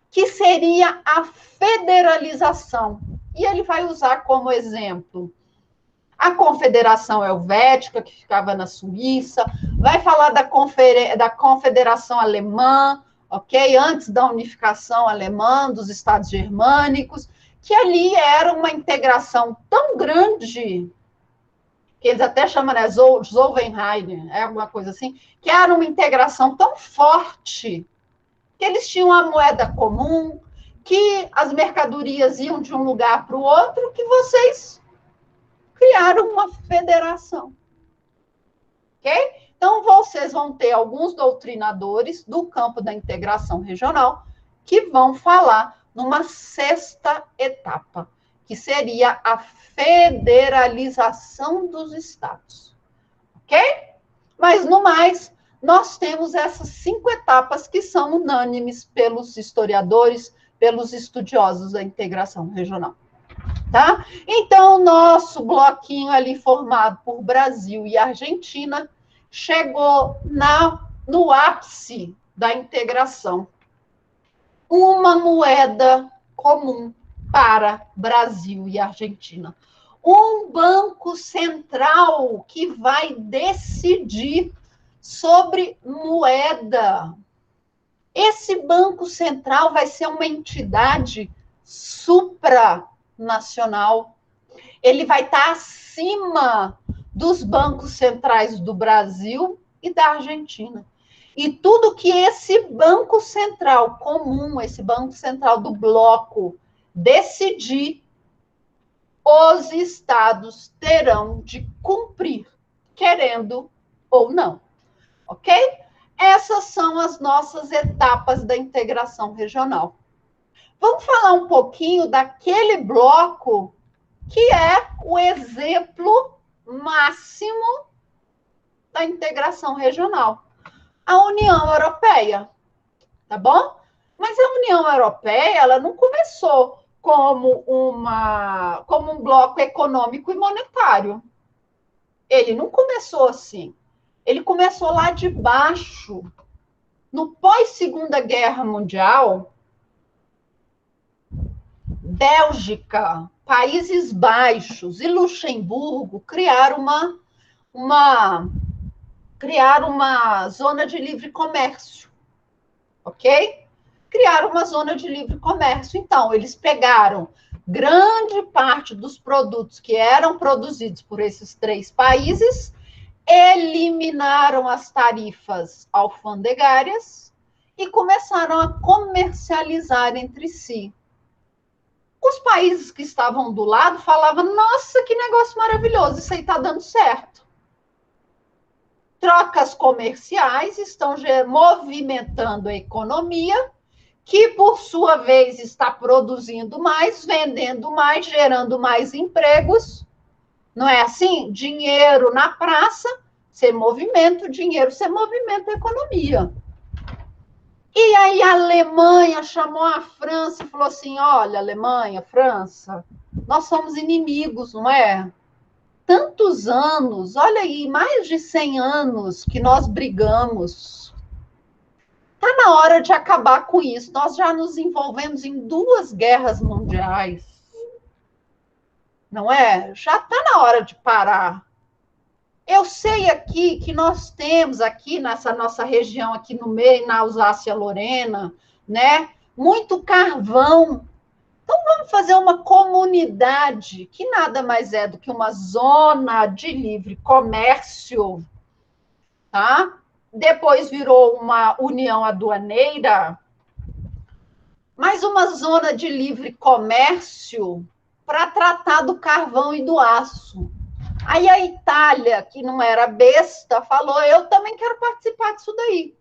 que seria a federalização. E ele vai usar como exemplo a Confederação Helvética, que ficava na Suíça, vai falar da Confederação Alemã, ok? Antes da unificação alemã, dos Estados Germânicos, que ali era uma integração tão grande, que eles até chamam, né, Zollverein, é alguma coisa assim, que era uma integração tão forte, que eles tinham uma moeda comum, que as mercadorias iam de um lugar para o outro, que vocês criaram uma federação. Ok? Então, vocês vão ter alguns doutrinadores do campo da integração regional que vão falar numa sexta etapa, que seria a federalização dos estados. Ok? Mas, no mais, nós temos essas 5 etapas que são unânimes pelos historiadores, pelos estudiosos da integração regional. Tá? Então, nosso bloquinho ali formado por Brasil e Argentina chegou no ápice da integração. Uma moeda comum para Brasil e Argentina. Um banco central que vai decidir sobre moeda. Esse banco central vai ser uma entidade supranacional. Ele vai estar acima dos bancos centrais do Brasil e da Argentina. E tudo que esse banco central comum, esse banco central do bloco, decidir, os estados terão de cumprir, querendo ou não. Ok? Essas são as nossas etapas da integração regional. Vamos falar um pouquinho daquele bloco que é o exemplo máximo da integração regional. A União Europeia, tá bom? Mas a União Europeia, ela não começou como um bloco econômico e monetário. Ele não começou assim. Ele começou lá de baixo. No pós-Segunda Guerra Mundial, Bélgica, Países Baixos e Luxemburgo criaram uma zona de livre comércio, ok? Criaram uma zona de livre comércio. Então, eles pegaram grande parte dos produtos que eram produzidos por esses 3 países, eliminaram as tarifas alfandegárias e começaram a comercializar entre si. Os países que estavam do lado falavam, nossa, que negócio maravilhoso, isso aí está dando certo. Trocas comerciais estão movimentando a economia, que, por sua vez, está produzindo mais, vendendo mais, gerando mais empregos. Não é assim? Dinheiro na praça, você movimenta o dinheiro, você movimenta a economia. E aí a Alemanha chamou a França e falou assim, olha, Alemanha, França, nós somos inimigos, não é? Tantos anos, olha aí, mais de 100 anos que nós brigamos. Está na hora de acabar com isso. Nós já nos envolvemos em 2 guerras mundiais. Não é? Já está na hora de parar. Eu sei aqui que nós temos aqui nessa nossa região aqui no meio, na Alsácia-Lorena, né? Muito carvão. Então vamos fazer uma comunidade que nada mais é do que uma zona de livre comércio, tá? Depois virou uma união aduaneira, mas uma zona de livre comércio para tratar do carvão e do aço. Aí a Itália, que não era besta, falou: eu também quero participar disso daí.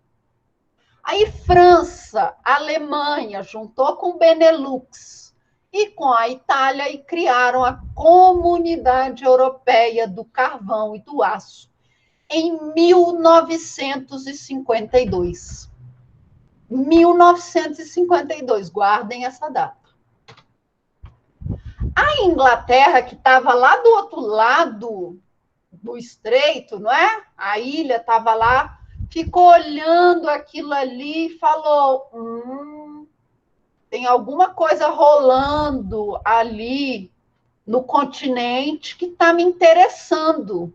Aí França, Alemanha, juntou com o Benelux e com a Itália e criaram a Comunidade Europeia do Carvão e do Aço em 1952. 1952, guardem essa data. A Inglaterra, que estava lá do outro lado do estreito, não é? A ilha estava lá, ficou olhando aquilo ali e falou: tem alguma coisa rolando ali no continente que está me interessando.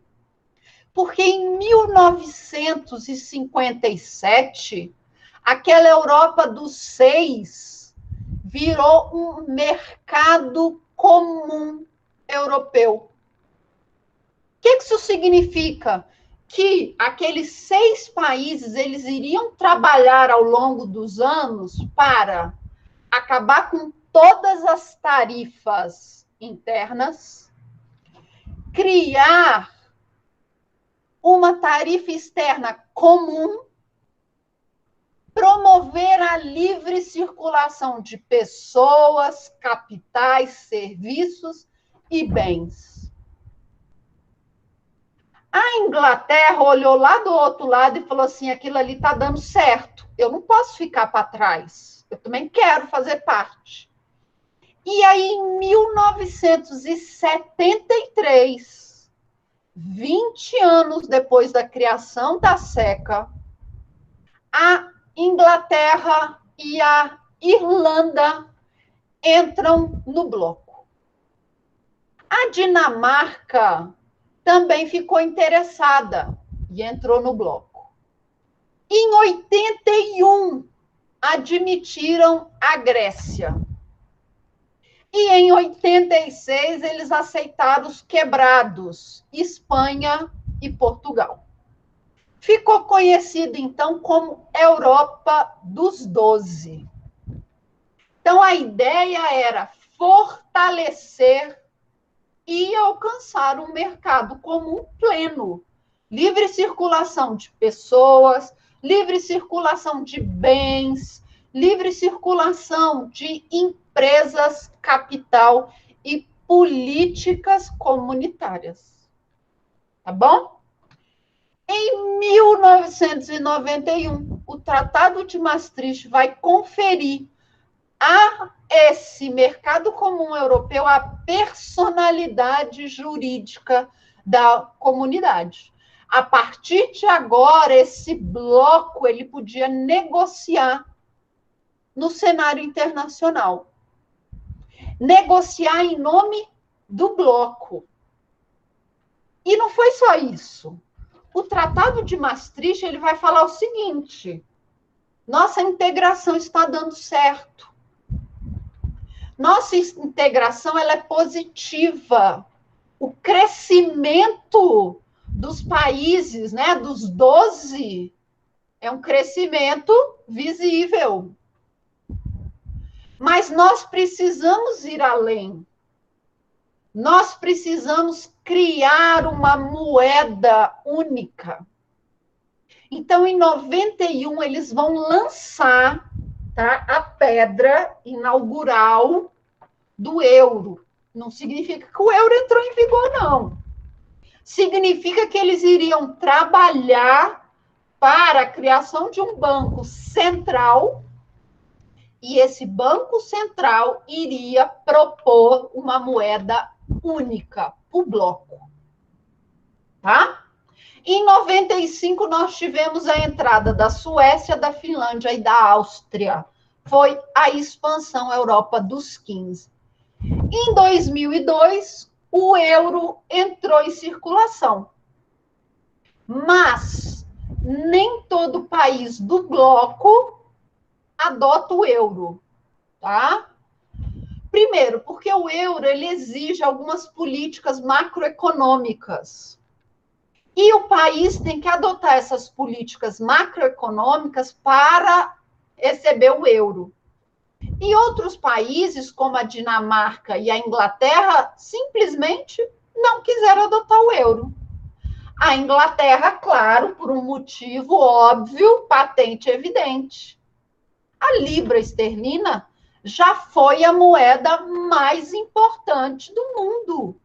Porque em 1957, aquela Europa dos 6 virou um mercado comum europeu. O que isso significa? Que aqueles 6 países eles iriam trabalhar ao longo dos anos para acabar com todas as tarifas internas, criar uma tarifa externa comum, promover a livre circulação de pessoas, capitais, serviços e bens. A Inglaterra olhou lá do outro lado e falou assim: aquilo ali está dando certo, eu não posso ficar para trás, eu também quero fazer parte. E aí, em 1973, 20 anos depois da criação da SECA, a Inglaterra e a Irlanda entram no bloco. A Dinamarca também ficou interessada e entrou no bloco. Em 81, admitiram a Grécia. E em 86, eles aceitaram os quebrados, Espanha e Portugal. Ficou conhecido, então, como Europa dos 12. Então, a ideia era fortalecer e alcançar um mercado comum pleno. Livre circulação de pessoas, livre circulação de bens, livre circulação de empresas, capital e políticas comunitárias. Tá bom? Em 1991, o Tratado de Maastricht vai conferir a esse mercado comum europeu a personalidade jurídica da comunidade. A partir de agora, esse bloco ele podia negociar no cenário internacional. Negociar em nome do bloco. E não foi só isso. O Tratado de Maastricht ele vai falar o seguinte: nossa integração está dando certo. Nossa integração ela é positiva. O crescimento dos países, né, dos 12, é um crescimento visível. Mas nós precisamos ir além. Nós precisamos criar uma moeda única. Então, em 91, eles vão lançar, tá, a pedra inaugural do euro. Não significa que o euro entrou em vigor, não. Significa que eles iriam trabalhar para a criação de um banco central, e esse banco central iria propor uma moeda única, o bloco. Tá? Em 95, nós tivemos a entrada da Suécia, da Finlândia e da Áustria. Foi a expansão Europa dos 15. Em 2002, o euro entrou em circulação. Mas nem todo país do bloco adota o euro, tá? Primeiro, porque o euro ele exige algumas políticas macroeconômicas. E o país tem que adotar essas políticas macroeconômicas para receber o euro. E outros países, como a Dinamarca e a Inglaterra, simplesmente não quiseram adotar o euro. A Inglaterra, claro, por um motivo óbvio, patente e evidente. A libra esterlina já foi a moeda mais importante do mundo.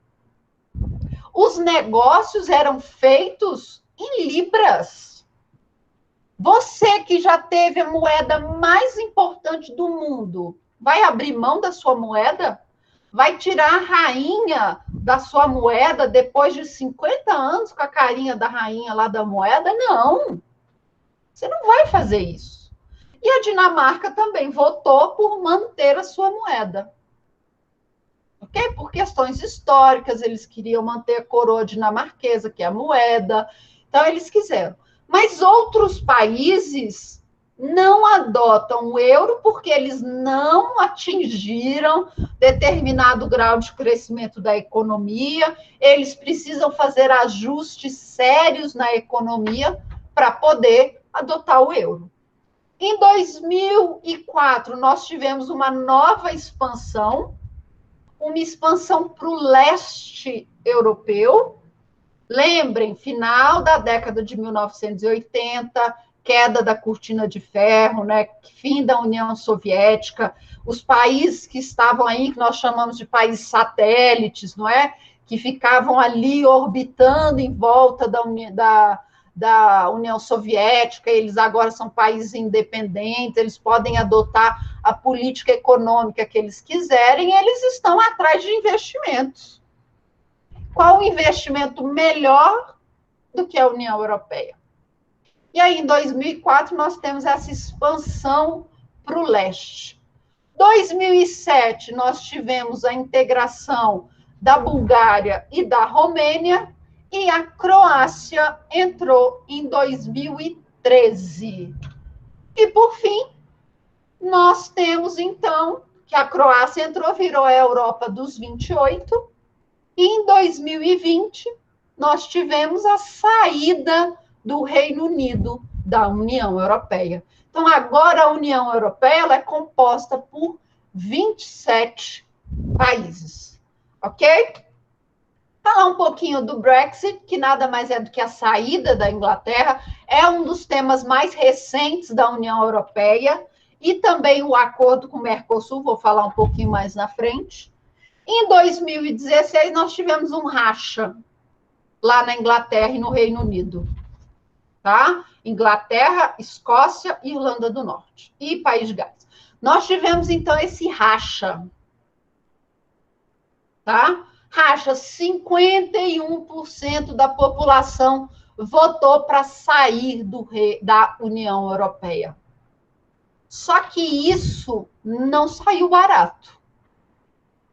Os negócios eram feitos em libras. Você que já teve a moeda mais importante do mundo, vai abrir mão da sua moeda? Vai tirar a rainha da sua moeda depois de 50 anos com a carinha da rainha lá da moeda? Não. Você não vai fazer isso. E a Dinamarca também votou por manter a sua moeda. Ok? Por questões históricas, eles queriam manter a coroa dinamarquesa, que é a moeda. Então, eles quiseram. Mas outros países não adotam o euro porque eles não atingiram determinado grau de crescimento da economia, eles precisam fazer ajustes sérios na economia para poder adotar o euro. Em 2004, nós tivemos uma nova expansão, uma expansão para o leste europeu. Lembrem, final da década de 1980, queda da cortina de ferro, né? Fim da União Soviética, os países que estavam aí, que nós chamamos de países satélites, não é? Que ficavam ali orbitando em volta da União Soviética, eles agora são países independentes, eles podem adotar a política econômica que eles quiserem, eles estão atrás de investimentos. Qual o investimento melhor do que a União Europeia? E aí, em 2004, nós temos essa expansão para o leste. 2007, nós tivemos a integração da Bulgária e da Romênia, e a Croácia entrou em 2013. E, por fim, nós temos, então, que a Croácia entrou, virou a Europa dos 28, e em 2020, nós tivemos a saída do Reino Unido da União Europeia. Então, agora a União Europeia ela é composta por 27 países, ok? Falar um pouquinho do Brexit, que nada mais é do que a saída da Inglaterra, é um dos temas mais recentes da União Europeia, e também o acordo com o Mercosul, vou falar um pouquinho mais na frente. Em 2016, nós tivemos um racha lá na Inglaterra e no Reino Unido. Tá? Inglaterra, Escócia e Irlanda do Norte. E País de Gales. Nós tivemos, então, esse racha. Tá? Racha, 51% da população votou para sair da União Europeia. Só que isso não saiu barato.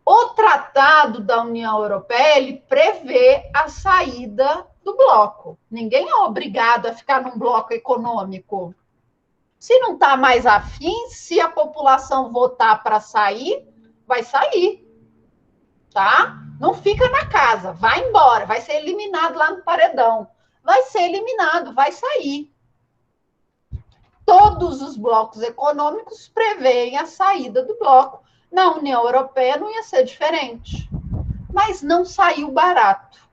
O Tratado da União Europeia, ele prevê a saída do bloco. Ninguém é obrigado a ficar num bloco econômico. Se não está mais afim, se a população votar para sair, vai sair. Tá? Não fica na casa, vai embora, vai ser eliminado lá no paredão. Vai ser eliminado, vai sair. Todos os blocos econômicos preveem a saída do bloco. Na União Europeia não ia ser diferente. Mas não saiu barato.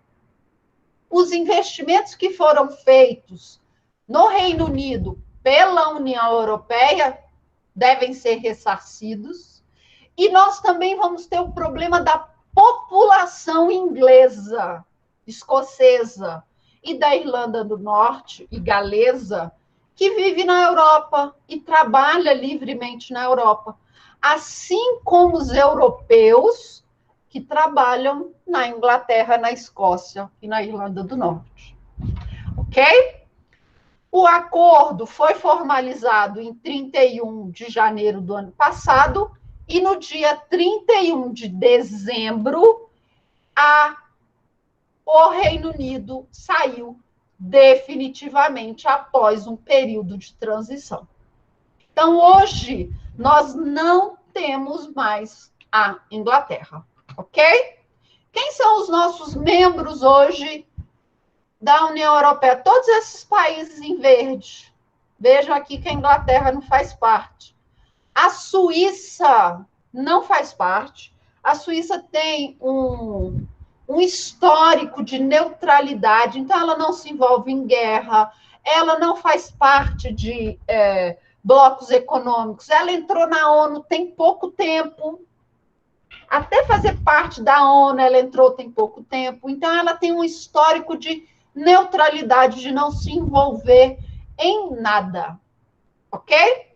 Os investimentos que foram feitos no Reino Unido pela União Europeia devem ser ressarcidos. E nós também vamos ter o problema da população inglesa, escocesa e da Irlanda do Norte e galesa, que vive na Europa e trabalha livremente na Europa, assim como os europeus que trabalham na Inglaterra, na Escócia e na Irlanda do Norte. Ok? ok? O acordo foi formalizado em 31 de janeiro do ano passado e no dia 31 de dezembro, o Reino Unido saiu definitivamente após um período de transição. Então, hoje, nós não temos mais a Inglaterra, ok? Quem são os nossos membros hoje da União Europeia? Todos esses países em verde. Vejam aqui que a Inglaterra não faz parte. A Suíça não faz parte. A Suíça tem um histórico de neutralidade, então ela não se envolve em guerra, ela não faz parte de blocos econômicos. Ela entrou na ONU tem pouco tempo. Até fazer parte da ONU, ela entrou tem pouco tempo. Então, ela tem um histórico de neutralidade, de não se envolver em nada. Ok?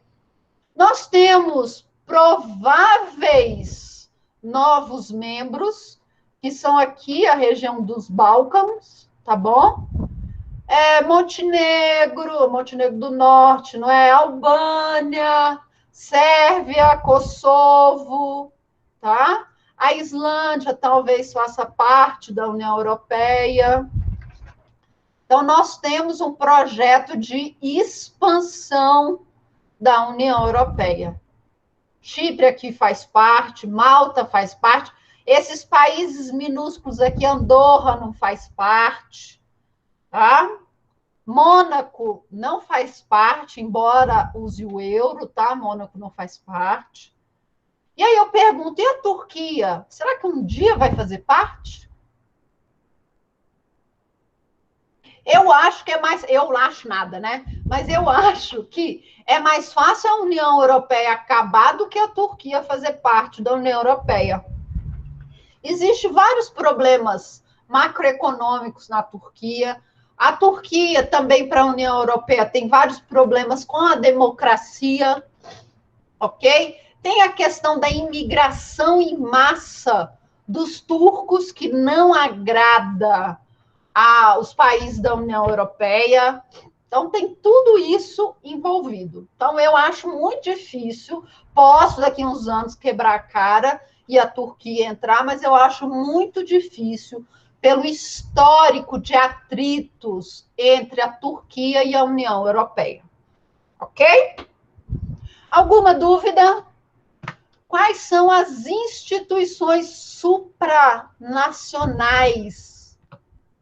Nós temos prováveis novos membros, que são aqui a região dos Balcãs, tá bom? Montenegro do Norte, não é? Albânia, Sérvia, Kosovo, tá? A Islândia talvez faça parte da União Europeia. Então, nós temos um projeto de expansão da União Europeia. Chipre aqui faz parte, Malta faz parte. Esses países minúsculos aqui, Andorra não faz parte, tá? Mônaco não faz parte, embora use o euro, tá? Mônaco não faz parte. E aí eu pergunto, e a Turquia? Será que um dia vai fazer parte? Eu acho que é mais... Eu não acho nada, né? Mas eu acho que é mais fácil a União Europeia acabar do que a Turquia fazer parte da União Europeia. Existem vários problemas macroeconômicos na Turquia. A Turquia também, para a União Europeia, tem vários problemas com a democracia, ok? Tem a questão da imigração em massa dos turcos, que não agrada aos países da União Europeia. Então, tem tudo isso envolvido. Então, eu acho muito difícil, posso daqui a uns anos quebrar a cara e a Turquia entrar, mas eu acho muito difícil pelo histórico de atritos entre a Turquia e a União Europeia. Ok? Alguma dúvida? Quais são as instituições supranacionais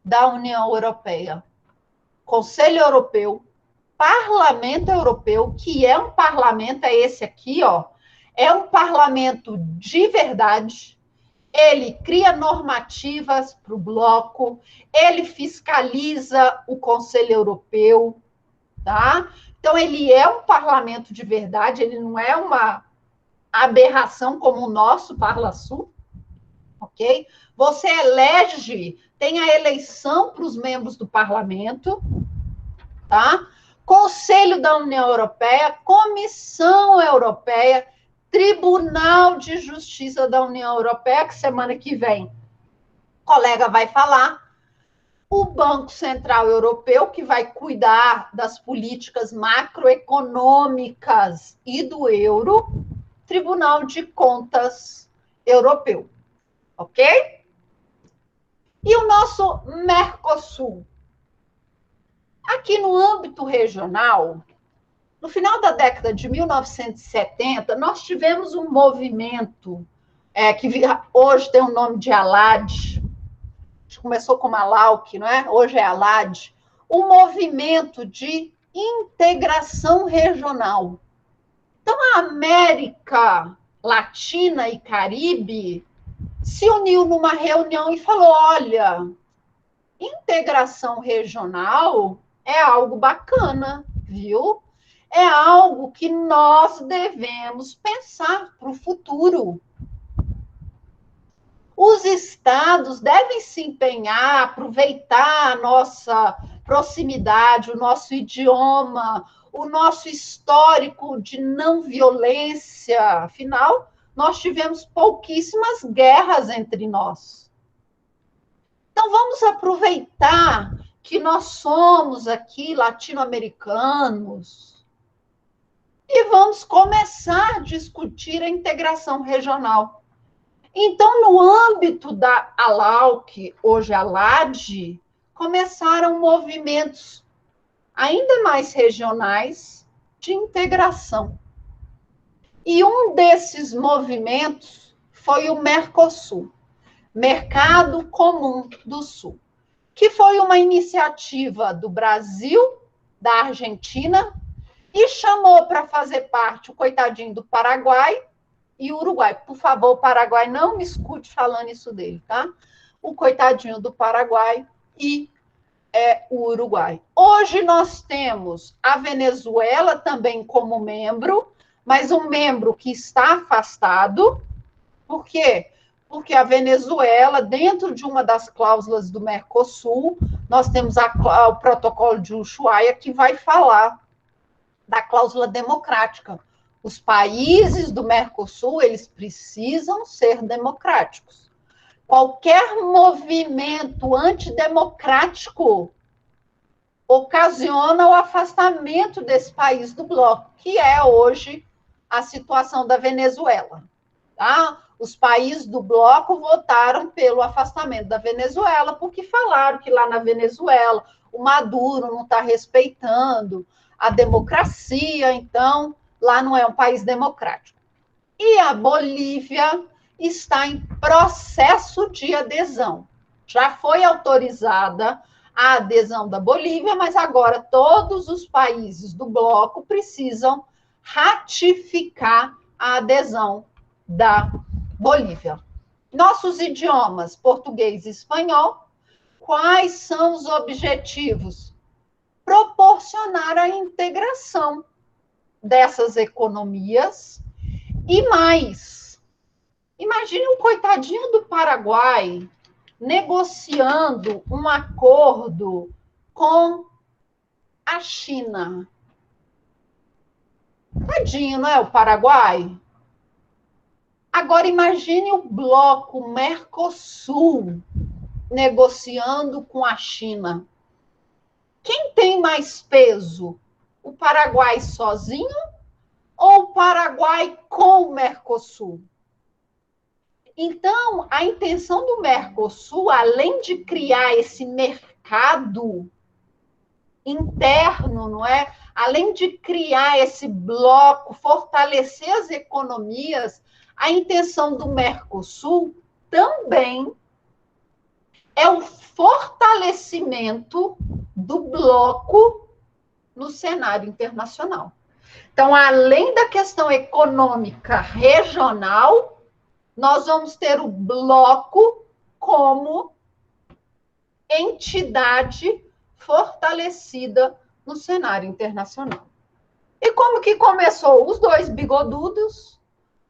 da União Europeia? Conselho Europeu, Parlamento Europeu, que é um parlamento, é esse aqui, ó, é um parlamento de verdade. Ele cria normativas para o bloco, ele fiscaliza o Conselho Europeu, tá? Então, ele é um parlamento de verdade, ele não é uma aberração como o nosso Parlasul, ok? Você elege, tem a eleição para os membros do parlamento, tá? Conselho da União Europeia, Comissão Europeia, Tribunal de Justiça da União Europeia, que semana que vem o colega vai falar, o Banco Central Europeu, que vai cuidar das políticas macroeconômicas e do euro, Tribunal de Contas Europeu, ok? E o nosso Mercosul? Aqui no âmbito regional, no final da década de 1970, nós tivemos um movimento que hoje tem o nome de ALAD, começou como ALAUC, não é? Hoje é ALAD, um movimento de integração regional. Então, a América Latina e Caribe se uniu numa reunião e falou, olha, integração regional é algo bacana, viu? É algo que nós devemos pensar para o futuro. Os estados devem se empenhar, aproveitar a nossa proximidade, o nosso idioma, o nosso histórico de não violência. Afinal, nós tivemos pouquíssimas guerras entre nós. Então, vamos aproveitar que nós somos aqui latino-americanos e vamos começar a discutir a integração regional. Então, no âmbito da ALAUC, hoje a LAD, começaram movimentos ainda mais regionais de integração. E um desses movimentos foi o Mercosul, Mercado Comum do Sul, que foi uma iniciativa do Brasil, da Argentina, e chamou para fazer parte o coitadinho do Paraguai e o Uruguai. Por favor, o Paraguai não me escute falando isso dele, tá? O coitadinho do Paraguai e o Uruguai. Hoje nós temos a Venezuela também como membro, mas um membro que está afastado. Por quê? Porque a Venezuela, dentro de uma das cláusulas do Mercosul, nós temos o protocolo de Ushuaia, que vai falar da cláusula democrática. Os países do Mercosul, eles precisam ser democráticos. Qualquer movimento antidemocrático ocasiona o afastamento desse país do bloco, que é hoje a situação da Venezuela. Tá? Os países do bloco votaram pelo afastamento da Venezuela, porque falaram que lá na Venezuela o Maduro não está respeitando a democracia, então lá não é um país democrático. E a Bolívia está em processo de adesão. Já foi autorizada a adesão da Bolívia, mas agora todos os países do bloco precisam ratificar a adesão da Bolívia. Nossos idiomas, português e espanhol, quais são os objetivos? Proporcionar a integração dessas economias e mais. Imagine um coitadinho do Paraguai negociando um acordo com a China. Tadinho, não é o Paraguai? Agora imagine o bloco Mercosul negociando com a China. Quem tem mais peso? O Paraguai sozinho ou o Paraguai com o Mercosul? Então, a intenção do Mercosul, além de criar esse mercado interno, não é? Além de criar esse bloco, fortalecer as economias, a intenção do Mercosul também é o fortalecimento do bloco no cenário internacional. Então, além da questão econômica regional, nós vamos ter o bloco como entidade fortalecida no cenário internacional. E como que começou? Os dois bigodudos,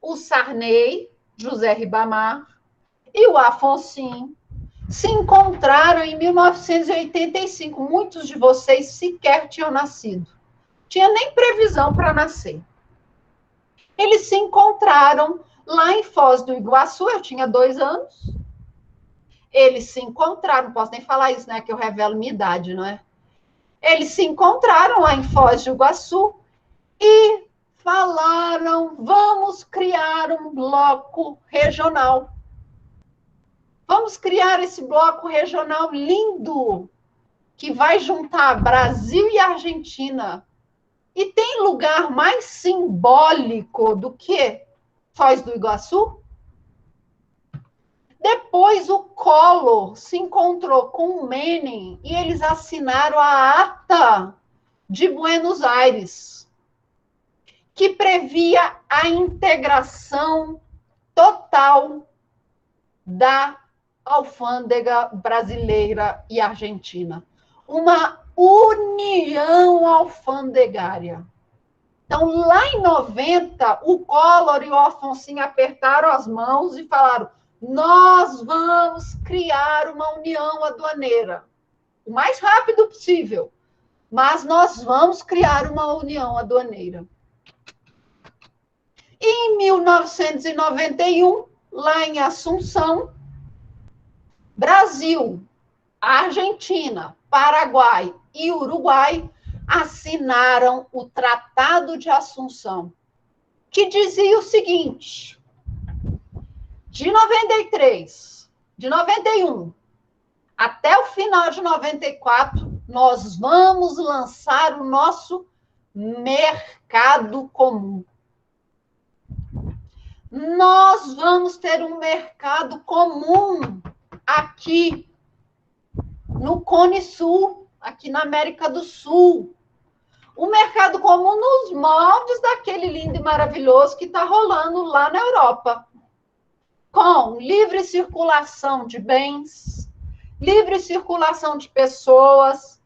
o Sarney, José Ribamar, e o Afonsin, se encontraram em 1985. Muitos de vocês sequer tinham nascido. Tinha nem previsão para nascer. Eles se encontraram lá em Foz do Iguaçu, eu tinha 2 anos. Eles se encontraram, não posso nem falar isso, né? Que eu revelo minha idade, não é? Eles se encontraram lá em Foz do Iguaçu e falaram: vamos criar um bloco regional. Vamos criar esse bloco regional lindo, que vai juntar Brasil e Argentina. E tem lugar mais simbólico do que Foz do Iguaçu? Depois o Collor se encontrou com o Menem e eles assinaram a Ata de Buenos Aires, que previa a integração total da alfândega brasileira e argentina. Uma união alfandegária. Então, lá em 90, o Collor e o Afonsin apertaram as mãos e falaram: nós vamos criar uma união aduaneira, o mais rápido possível, mas nós vamos criar uma união aduaneira. E em 1991, lá em Assunção, Brasil, Argentina, Paraguai e Uruguai assinaram o Tratado de Assunção, que dizia o seguinte: de 93, de 91 até o final de 94, nós vamos lançar o nosso mercado comum. Nós vamos ter um mercado comum aqui no Cone Sul, aqui na América do Sul. O mercado comum nos moldes daquele lindo e maravilhoso que está rolando lá na Europa, com livre circulação de bens, livre circulação de pessoas,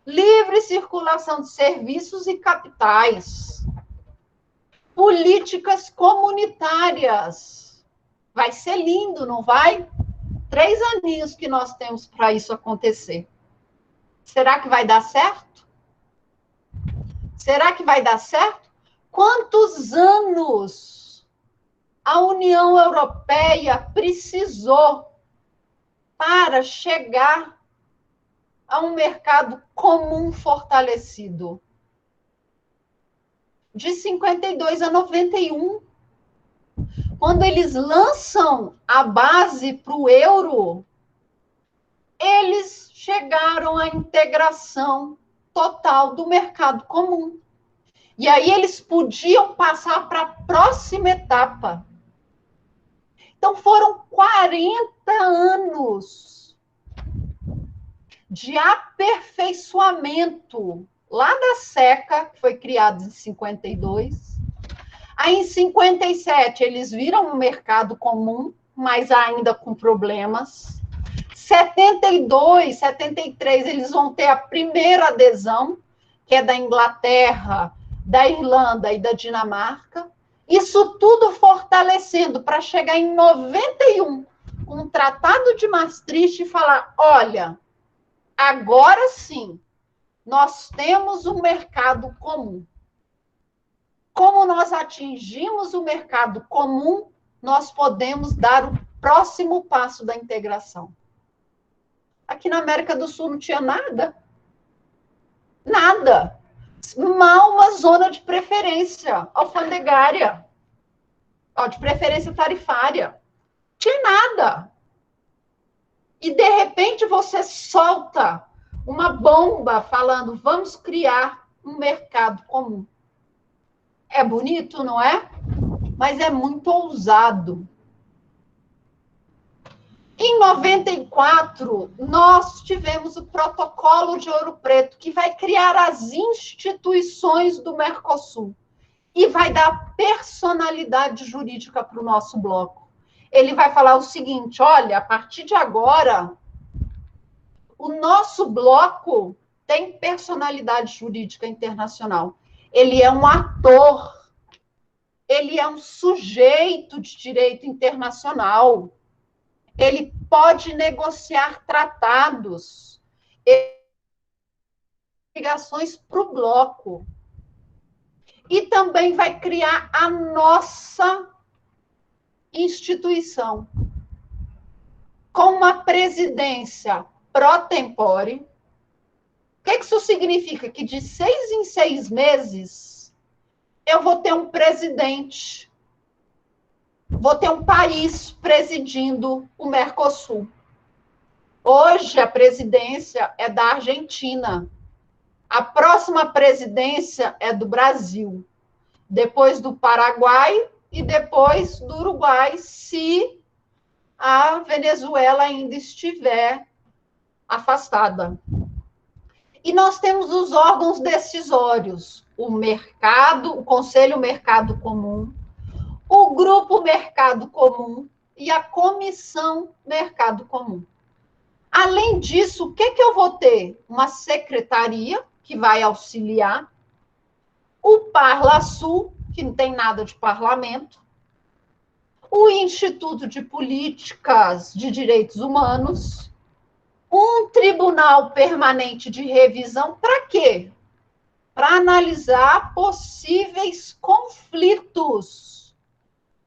livre circulação de serviços e capitais, políticas comunitárias. Vai ser lindo, não vai? 3 aninhos que nós temos para isso acontecer. Será que vai dar certo? Será que vai dar certo? Quantos anos a União Europeia precisou para chegar a um mercado comum fortalecido? De 52 a 91. Quando eles lançam a base para o euro, eles chegaram à integração total do mercado comum. E aí eles podiam passar para a próxima etapa. Então foram 40 anos de aperfeiçoamento lá da SECA, que foi criada em 52. Aí, em 57, eles viram um mercado comum, mas ainda com problemas. 72, 73, eles vão ter a primeira adesão, que é da Inglaterra, da Irlanda e da Dinamarca. Isso tudo fortalecendo para chegar em 91, com o Tratado de Maastricht, e falar: olha, agora sim, nós temos um mercado comum. Como nós atingimos o mercado comum, nós podemos dar o próximo passo da integração. Aqui na América do Sul não tinha nada. Nada. Mal uma zona de preferência alfandegária. De preferência tarifária. Tinha nada. E, de repente, você solta uma bomba falando: vamos criar um mercado comum. É bonito, não é? Mas é muito ousado. Em 94, nós tivemos o Protocolo de Ouro Preto, que vai criar as instituições do Mercosul e vai dar personalidade jurídica para o nosso bloco. Ele vai falar o seguinte: olha, a partir de agora, o nosso bloco tem personalidade jurídica internacional. Ele é um ator, ele é um sujeito de direito internacional, ele pode negociar tratados, obrigações para o bloco. E também vai criar a nossa instituição, com uma presidência pro tempore. O que isso significa? Que de 6 em 6 meses eu vou ter um presidente, vou ter um país presidindo o Mercosul. Hoje a presidência é da Argentina, a próxima presidência é do Brasil, depois do Paraguai e depois do Uruguai, se a Venezuela ainda estiver afastada. E nós temos os órgãos decisórios, o mercado, o Conselho Mercado Comum, o Grupo Mercado Comum e a Comissão Mercado Comum. Além disso, o que eu vou ter? Uma secretaria que vai auxiliar, o Parlasul, que não tem nada de parlamento, o Instituto de Políticas de Direitos Humanos, um tribunal permanente de revisão. Para quê? Para analisar possíveis conflitos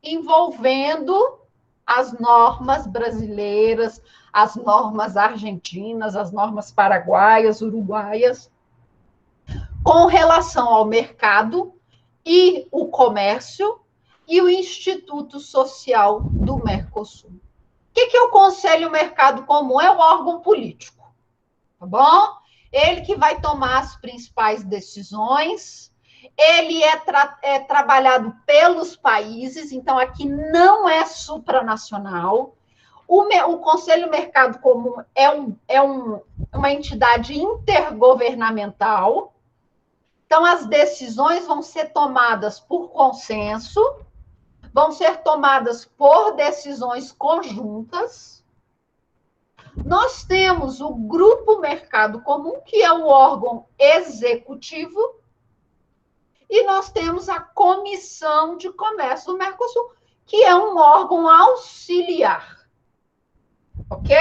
envolvendo as normas brasileiras, as normas argentinas, as normas paraguaias, uruguaias, com relação ao mercado e o comércio e o Instituto Social do Mercosul. O que é o Conselho Mercado Comum? É o órgão político, tá bom? Ele que vai tomar as principais decisões, ele é trabalhado pelos países, então aqui não é supranacional. O Conselho Mercado Comum é uma entidade intergovernamental, então as decisões vão ser tomadas por consenso, vão ser tomadas por decisões conjuntas. Nós temos o Grupo Mercado Comum, que é o órgão executivo, e nós temos a Comissão de Comércio do Mercosul, que é um órgão auxiliar. Ok?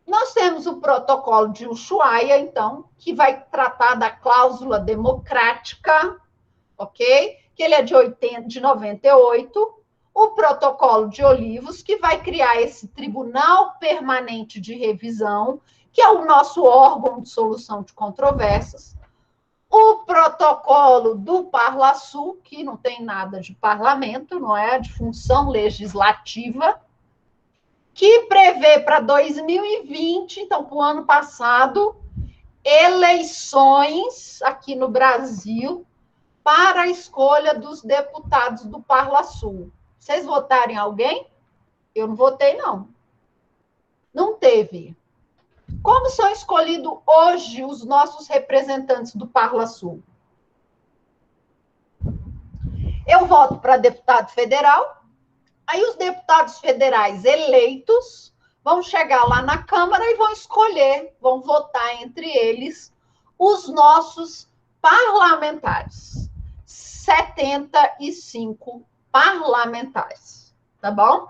Nós temos o protocolo de Ushuaia, então, que vai tratar da cláusula democrática, ok? Que ele é de 98. O protocolo de Olivos, que vai criar esse Tribunal Permanente de Revisão, que é o nosso órgão de solução de controvérsias. O protocolo do Parlasul, que não tem nada de parlamento, não é? De função legislativa, que prevê para 2020, então, para o ano passado, eleições aqui no Brasil para a escolha dos deputados do Parlasul. Vocês votaram em alguém? Eu não votei, não. Não teve. Como são escolhidos hoje os nossos representantes do Parlasul? Eu voto para deputado federal, aí os deputados federais eleitos vão chegar lá na Câmara e vão escolher, vão votar entre eles os nossos parlamentares. 75 parlamentares, tá bom?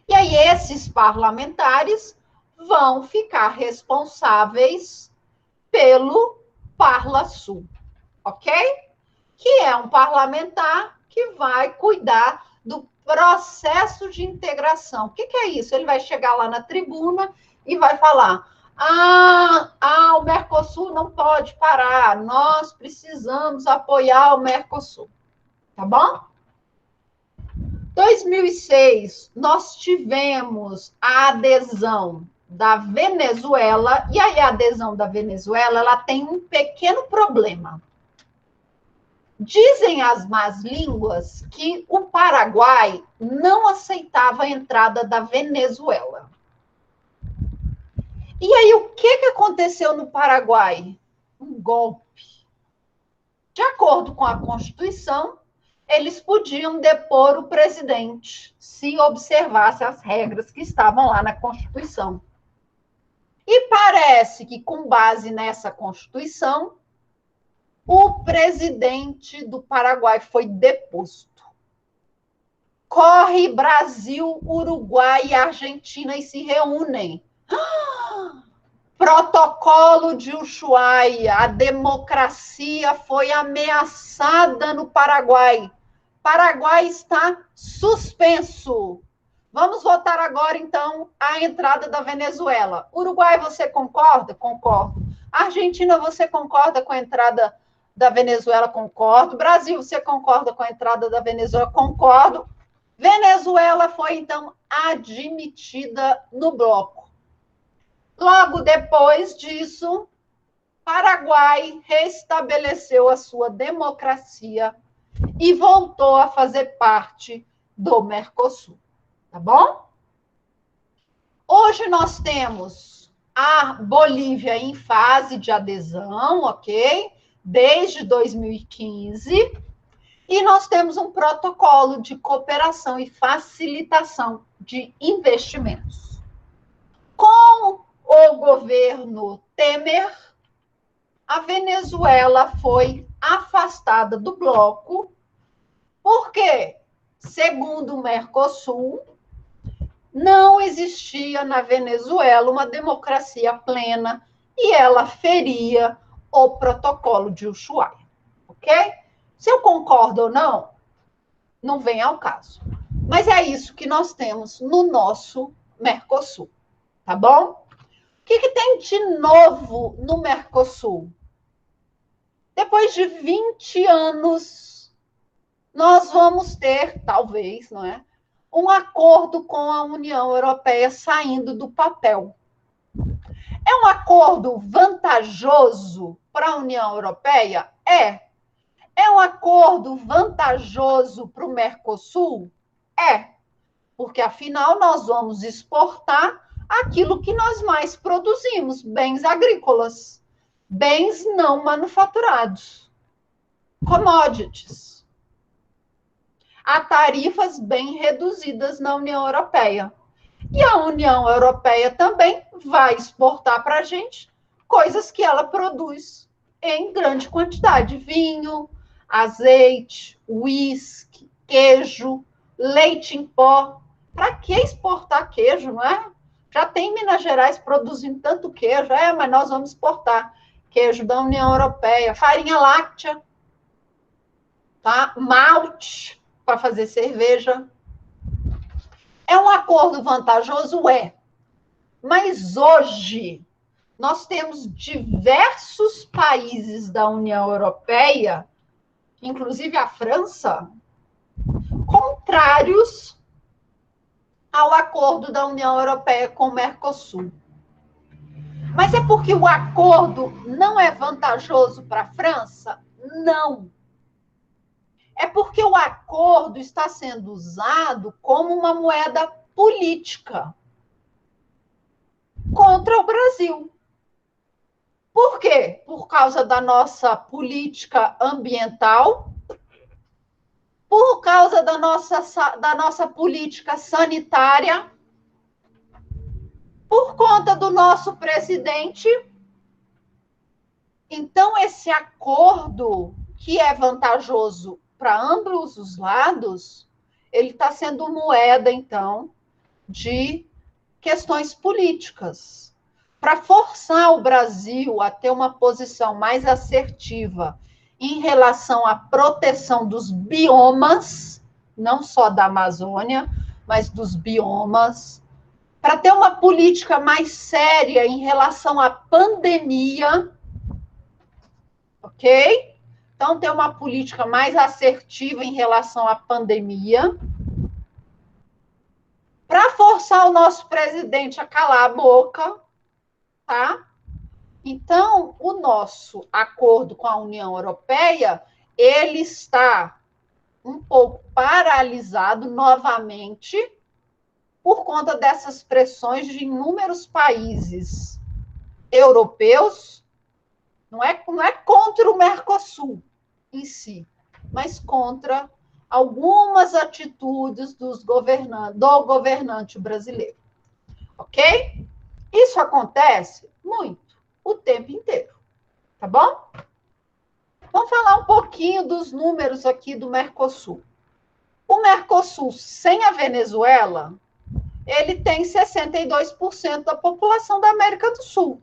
E aí esses parlamentares vão ficar responsáveis pelo Parlasul, ok? Que é um parlamentar que vai cuidar do processo de integração. O que é isso? Ele vai chegar lá na tribuna e vai falar: o Mercosul não pode parar, nós precisamos apoiar o Mercosul. Tá bom? 2006, nós tivemos a adesão da Venezuela, e aí a adesão da Venezuela, ela tem um pequeno problema. Dizem as más línguas que o Paraguai não aceitava a entrada da Venezuela. E aí, o que aconteceu no Paraguai? Um golpe. De acordo com a Constituição, eles podiam depor o presidente, se observasse as regras que estavam lá na Constituição. E parece que, com base nessa Constituição, o presidente do Paraguai foi deposto. Corre Brasil, Uruguai e Argentina e se reúnem. Protocolo de Ushuaia, a democracia foi ameaçada no Paraguai. Paraguai está suspenso. Vamos votar agora, então, a entrada da Venezuela. Uruguai, você concorda? Concordo. Argentina, você concorda com a entrada da Venezuela? Concordo. Brasil, você concorda com a entrada da Venezuela? Concordo. Venezuela foi, então, admitida no bloco. Logo depois disso, Paraguai restabeleceu a sua democracia e voltou a fazer parte do Mercosul. Tá bom? Hoje nós temos a Bolívia em fase de adesão, ok? Desde 2015. E nós temos um protocolo de cooperação e facilitação de investimentos. Com o governo Temer, a Venezuela foi afastada do bloco, porque, segundo o Mercosul, não existia na Venezuela uma democracia plena e ela feria o protocolo de Ushuaia, ok? Se eu concordo ou não, não vem ao caso. Mas é isso que nós temos no nosso Mercosul, tá bom? O que tem de novo no Mercosul? Depois de 20 anos, nós vamos ter, talvez, não é? Um acordo com a União Europeia saindo do papel. É um acordo vantajoso para a União Europeia? É. É um acordo vantajoso para o Mercosul? É. Porque, afinal, nós vamos exportar aquilo que nós mais produzimos, bens agrícolas, bens não manufaturados, commodities. Há tarifas bem reduzidas na União Europeia. E a União Europeia também vai exportar para a gente coisas que ela produz em grande quantidade: vinho, azeite, uísque, queijo, leite em pó. Para que exportar queijo, não é? Já tem Minas Gerais produzindo tanto queijo, mas nós vamos exportar queijo da União Europeia, farinha láctea, tá? Malte para fazer cerveja. É um acordo vantajoso? É. Mas hoje nós temos diversos países da União Europeia, inclusive a França, contrários ao acordo da União Europeia com o Mercosul. Mas é porque o acordo não é vantajoso para a França? Não. É porque o acordo está sendo usado como uma moeda política contra o Brasil. Por quê? Por causa da nossa política ambiental, por causa da nossa política sanitária, por conta do nosso presidente. Então, esse acordo, que é vantajoso para ambos os lados, ele está sendo moeda, então, de questões políticas, para forçar o Brasil a ter uma posição mais assertiva em relação à proteção dos biomas, não só da Amazônia, mas dos biomas, para ter uma política mais séria em relação à pandemia, ok? Então, ter uma política mais assertiva em relação à pandemia, para forçar o nosso presidente a calar a boca, tá? Então, o nosso acordo com a União Europeia, ele está um pouco paralisado novamente por conta dessas pressões de inúmeros países europeus. Não é contra o Mercosul em si, mas contra algumas atitudes do governante brasileiro. Ok? Isso acontece muito, o tempo inteiro. Tá bom? Vamos falar um pouquinho dos números aqui do Mercosul. O Mercosul, sem a Venezuela, ele tem 62% da população da América do Sul.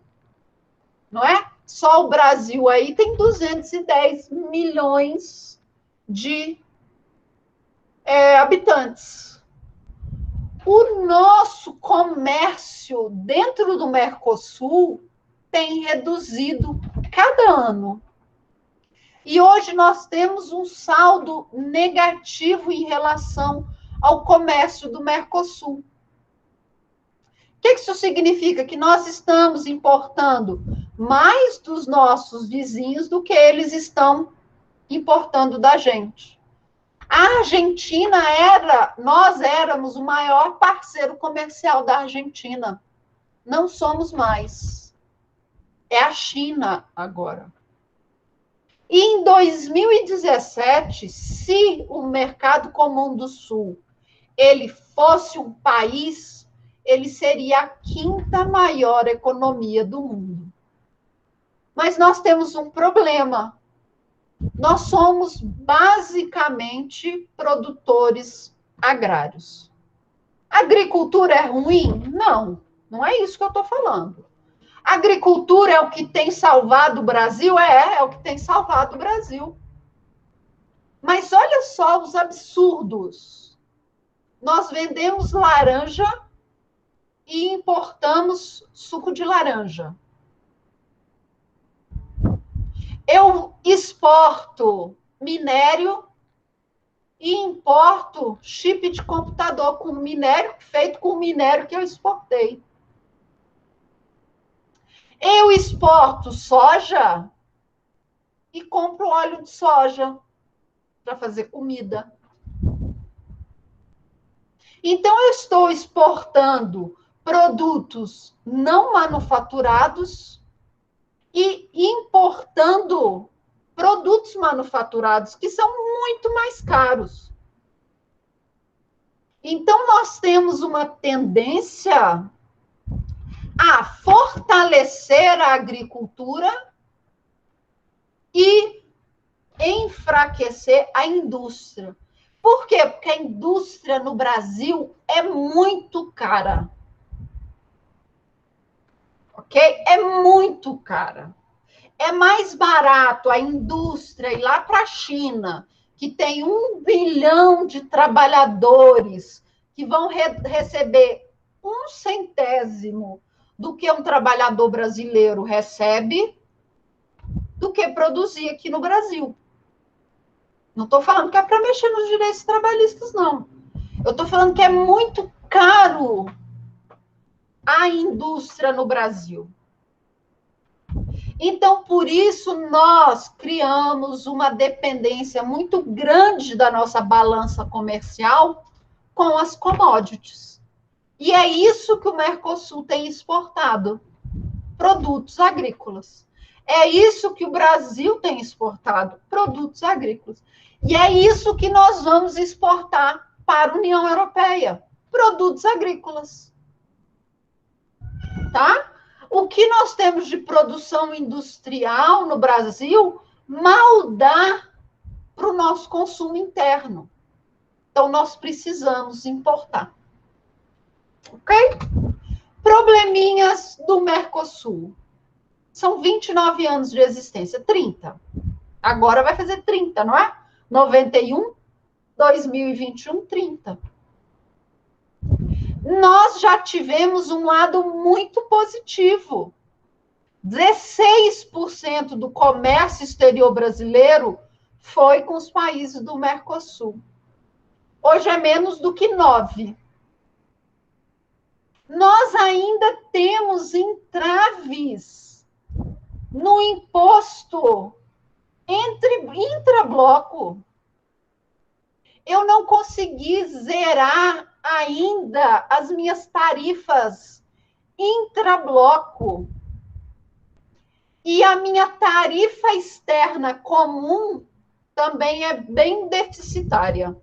Não é? Só o Brasil aí tem 210 milhões de habitantes. O nosso comércio dentro do Mercosul tem reduzido cada ano. E hoje nós temos um saldo negativo em relação ao comércio do Mercosul. O que isso significa? Que nós estamos importando mais dos nossos vizinhos do que eles estão importando da gente. A Argentina nós éramos o maior parceiro comercial da Argentina. Não somos mais. É a China agora. E em 2017, se o Mercado Comum do Sul ele fosse um país, ele seria a 5ª maior economia do mundo. Mas nós temos um problema. Nós somos basicamente produtores agrários. Agricultura é ruim? Não, não é isso que eu estou falando. Agricultura é o que tem salvado o Brasil? É o que tem salvado o Brasil. Mas olha só os absurdos. Nós vendemos laranja e importamos suco de laranja. Eu exporto minério e importo chip de computador com minério, feito com o minério que eu exportei. Eu exporto soja e compro óleo de soja para fazer comida. Então, eu estou exportando produtos não manufaturados e importando produtos manufaturados que são muito mais caros. Então, nós temos uma tendência a fortalecer a agricultura e enfraquecer a indústria. Por quê? Porque a indústria no Brasil é muito cara. Ok? É muito cara. É mais barato a indústria ir lá para a China, que tem 1 bilhão de trabalhadores que vão receber 1/100º do que um trabalhador brasileiro recebe, do que produzir aqui no Brasil. Não estou falando que é para mexer nos direitos trabalhistas, não. Eu estou falando que é muito caro a indústria no Brasil. Então, por isso, nós criamos uma dependência muito grande da nossa balança comercial com as commodities. E é isso que o Mercosul tem exportado, produtos agrícolas. É isso que o Brasil tem exportado, produtos agrícolas. E é isso que nós vamos exportar para a União Europeia, produtos agrícolas. Tá? O que nós temos de produção industrial no Brasil mal dá para o nosso consumo interno. Então, nós precisamos importar. Ok? Probleminhas do Mercosul. São 29 anos de existência, 30. Agora vai fazer 30, não é? 91, 2021, 30. Nós já tivemos um lado muito positivo. 16% do comércio exterior brasileiro foi com os países do Mercosul. Hoje é menos do que 9%. Nós ainda temos entraves no imposto intrabloco. Eu não consegui zerar ainda as minhas tarifas intrabloco. E a minha tarifa externa comum também é bem deficitária.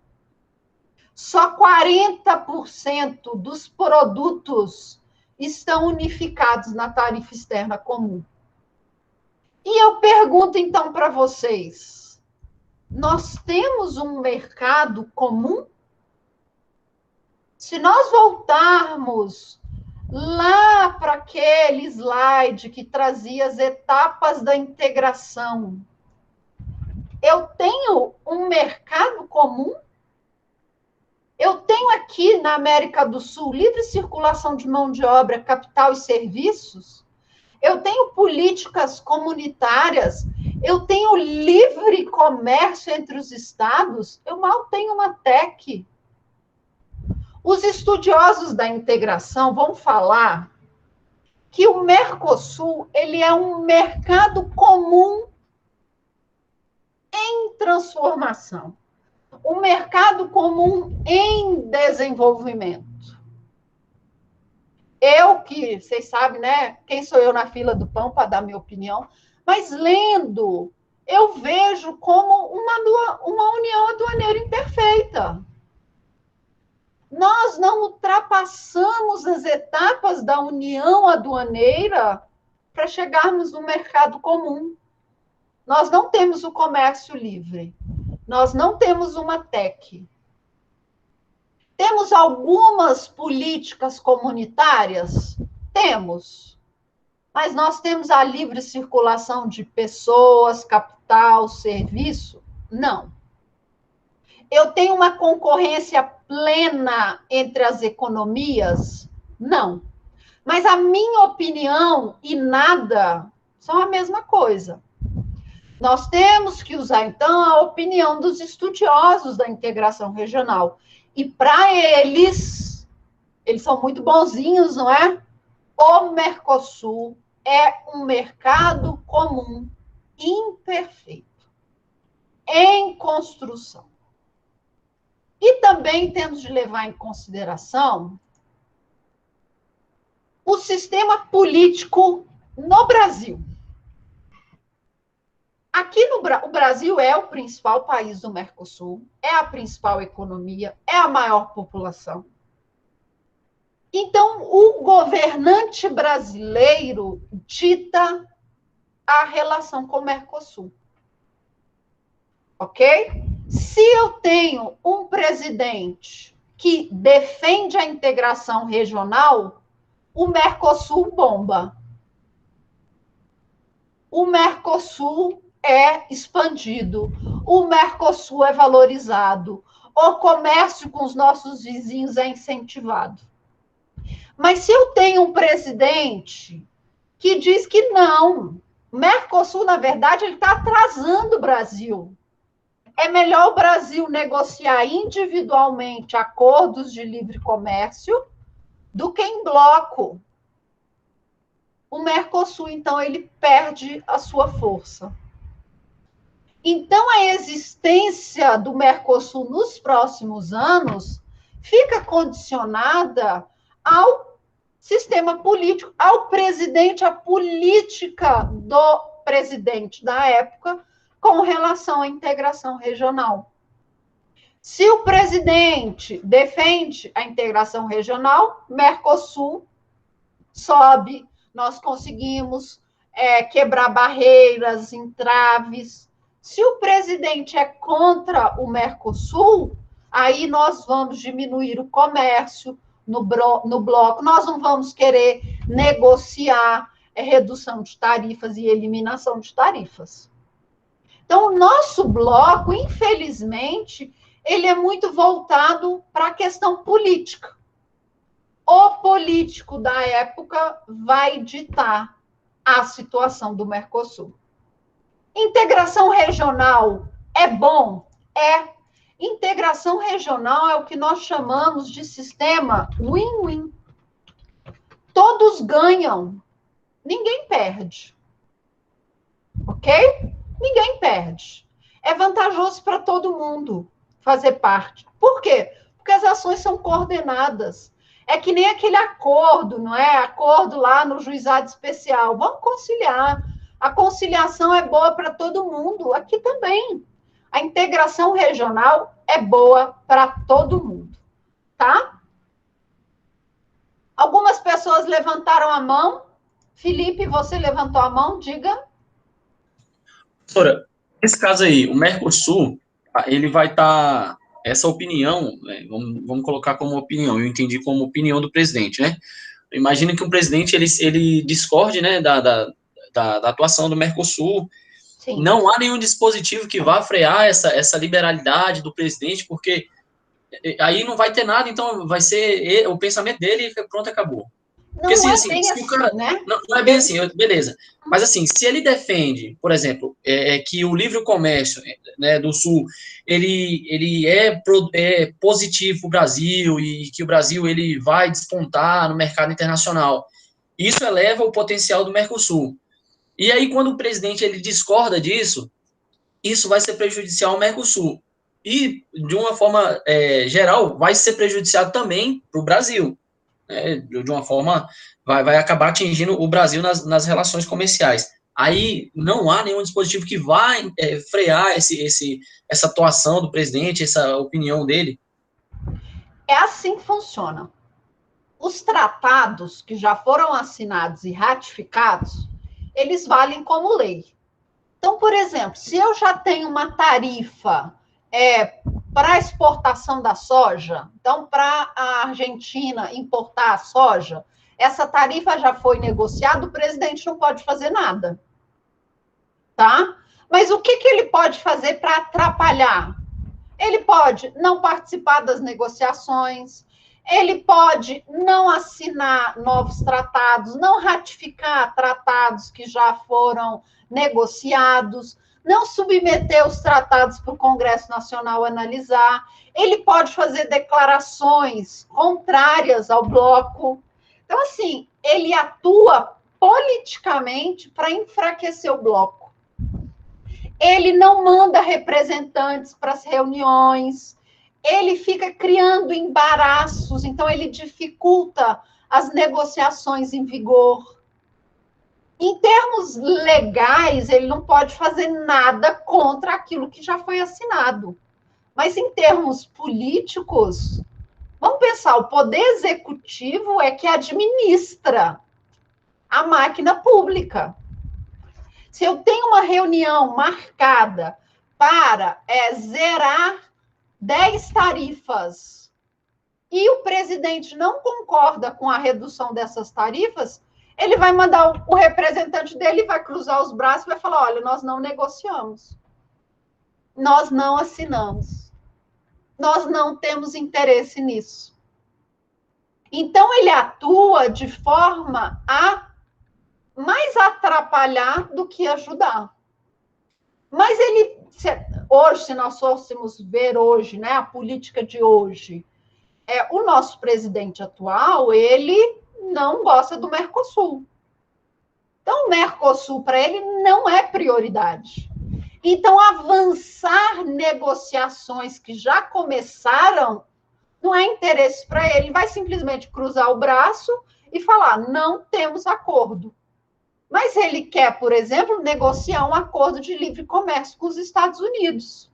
Só 40% dos produtos estão unificados na tarifa externa comum. E eu pergunto, então, para vocês, nós temos um mercado comum? Se nós voltarmos lá para aquele slide que trazia as etapas da integração, eu tenho um mercado comum? Eu tenho aqui na América do Sul livre circulação de mão de obra, capital e serviços? Eu tenho políticas comunitárias? Eu tenho livre comércio entre os estados? Eu mal tenho uma TEC. Os estudiosos da integração vão falar que o Mercosul ele é um mercado comum em transformação, um mercado comum em desenvolvimento. Eu que, vocês sabem, né? Quem sou eu na fila do pão para dar minha opinião? Mas lendo, eu vejo como uma união aduaneira imperfeita. Nós não ultrapassamos as etapas da união aduaneira para chegarmos no mercado comum. Nós não temos o comércio livre. Nós não temos uma TEC. Temos algumas políticas comunitárias? Temos. Mas nós temos a livre circulação de pessoas, capital, serviço? Não. Eu tenho uma concorrência plena entre as economias? Não. Mas a minha opinião e nada são a mesma coisa. Nós temos que usar, então, a opinião dos estudiosos da integração regional. E para eles são muito bonzinhos, não é? O Mercosul é um mercado comum imperfeito, em construção. E também temos de levar em consideração o sistema político no Brasil. Aqui o Brasil é o principal país do Mercosul, é a principal economia, é a maior população. Então, o governante brasileiro dita a relação com o Mercosul. Ok? Se eu tenho um presidente que defende a integração regional, o Mercosul bomba. O Mercosul é expandido, o Mercosul é valorizado, o comércio com os nossos vizinhos é incentivado. Mas se eu tenho um presidente que diz que não, o Mercosul, na verdade, ele está atrasando o Brasil. É melhor o Brasil negociar individualmente acordos de livre comércio do que em bloco. O Mercosul, então, ele perde a sua força. Então, a existência do Mercosul nos próximos anos fica condicionada ao sistema político, ao presidente, à política do presidente da época com relação à integração regional. Se o presidente defende a integração regional, Mercosul sobe, nós conseguimos quebrar barreiras, entraves. Se o presidente é contra o Mercosul, aí nós vamos diminuir o comércio no bloco, nós não vamos querer negociar redução de tarifas e eliminação de tarifas. Então, o nosso bloco, infelizmente, ele é muito voltado para a questão política. O político da época vai ditar a situação do Mercosul. Integração regional é bom? É. Integração regional é o que nós chamamos de sistema win-win. Todos ganham, ninguém perde. Ok? Ninguém perde. É vantajoso para todo mundo fazer parte. Por quê? Porque as ações são coordenadas. É que nem aquele acordo, não é? Acordo lá no juizado especial. Vamos conciliar. A conciliação é boa para todo mundo. Aqui também. A integração regional é boa para todo mundo. Tá? Algumas pessoas levantaram a mão. Felipe, você levantou a mão? Diga. Professora, nesse caso aí, o Mercosul, ele vai estar... essa opinião, vamos colocar como opinião, eu entendi como opinião do presidente, né? Imagina que o presidente, ele discorde, né, da atuação do Mercosul. Sim. Não há nenhum dispositivo que vá frear essa liberalidade do presidente, porque aí não vai ter nada, então vai ser o pensamento dele e pronto, acabou. Porque, não assim, é bem assim, cara, né? Não é bem assim, beleza. Mas, assim, se ele defende, por exemplo, que o livre comércio, né, do Sul, ele é positivo para o Brasil e que o Brasil ele vai despontar no mercado internacional, isso eleva o potencial do Mercosul. E aí, quando o presidente ele discorda disso, isso vai ser prejudicial ao Mercosul. E, de uma forma geral, vai ser prejudicial também para o Brasil. De uma forma, vai acabar atingindo o Brasil nas relações comerciais. Aí não há nenhum dispositivo que vai frear essa atuação do presidente, essa opinião dele. É assim que funciona. Os tratados que já foram assinados e ratificados, eles valem como lei. Então, por exemplo, se eu já tenho uma tarifa para a exportação da soja, então, para a Argentina importar a soja, essa tarifa já foi negociada, o presidente não pode fazer nada. Tá? Mas o que ele pode fazer para atrapalhar? Ele pode não participar das negociações, Ele pode não assinar novos tratados, não ratificar tratados que já foram negociados, não submeter os tratados para o Congresso Nacional analisar. Ele pode fazer declarações contrárias ao bloco. Então, assim, ele atua politicamente para enfraquecer o bloco. Ele não manda representantes para as reuniões, ele fica criando embaraços, então ele dificulta as negociações em vigor. Em termos legais, ele não pode fazer nada contra aquilo que já foi assinado. Mas em termos políticos, vamos pensar, o poder executivo é que administra a máquina pública. Se eu tenho uma reunião marcada para zerar 10 tarifas e o presidente não concorda com a redução dessas tarifas, ele vai mandar o representante dele, vai cruzar os braços e vai falar, olha, nós não negociamos, nós não assinamos, nós não temos interesse nisso. Então, ele atua de forma a mais atrapalhar do que ajudar. Mas ele, hoje, se nós fôssemos ver hoje, né, a política de hoje, o nosso presidente atual, ele não gosta do Mercosul. Então, o Mercosul, para ele, não é prioridade. Então, avançar negociações que já começaram não é interesse para ele. Ele vai simplesmente cruzar o braço e falar, não temos acordo. Mas ele quer, por exemplo, negociar um acordo de livre comércio com os Estados Unidos.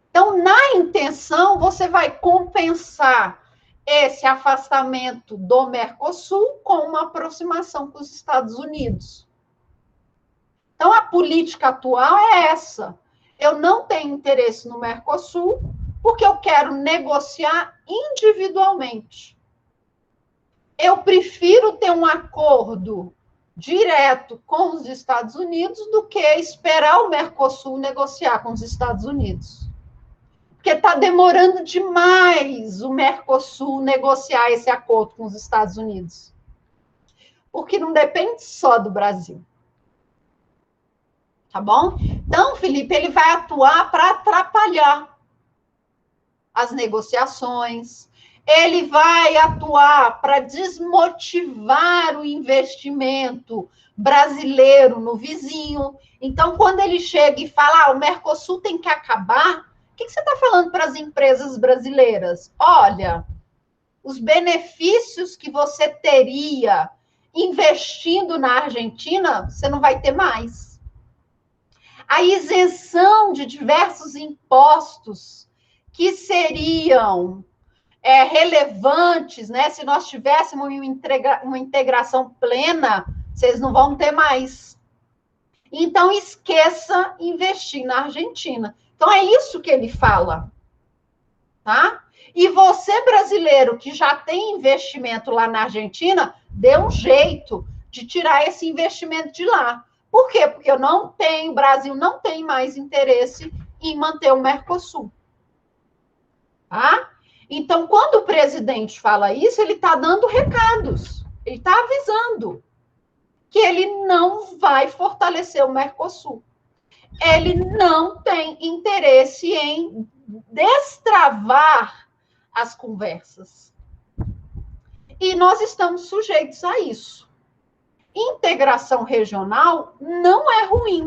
Então, na intenção, você vai compensar esse afastamento do Mercosul com uma aproximação com os Estados Unidos. Então, a política atual é essa. Eu não tenho interesse no Mercosul porque eu quero negociar individualmente. Eu prefiro ter um acordo direto com os Estados Unidos do que esperar o Mercosul negociar com os Estados Unidos. Porque está demorando demais o Mercosul negociar esse acordo com os Estados Unidos. Porque não depende só do Brasil. Tá bom? Então, Felipe, ele vai atuar para atrapalhar as negociações, ele vai atuar para desmotivar o investimento brasileiro no vizinho. Então, quando ele chega e fala, o Mercosul tem que acabar, o que você está falando para as empresas brasileiras? Olha, os benefícios que você teria investindo na Argentina, você não vai ter mais. A isenção de diversos impostos que seriam relevantes, né? Se nós tivéssemos uma integração plena, vocês não vão ter mais. Então, esqueça investir na Argentina. Então, é isso que ele fala, tá? E você, brasileiro, que já tem investimento lá na Argentina, dê um jeito de tirar esse investimento de lá. Por quê? Porque o Brasil não tem mais interesse em manter o Mercosul. Tá? Então, quando o presidente fala isso, ele está dando recados, ele está avisando que ele não vai fortalecer o Mercosul. Ele não tem interesse em destravar as conversas. E nós estamos sujeitos a isso. Integração regional não é ruim,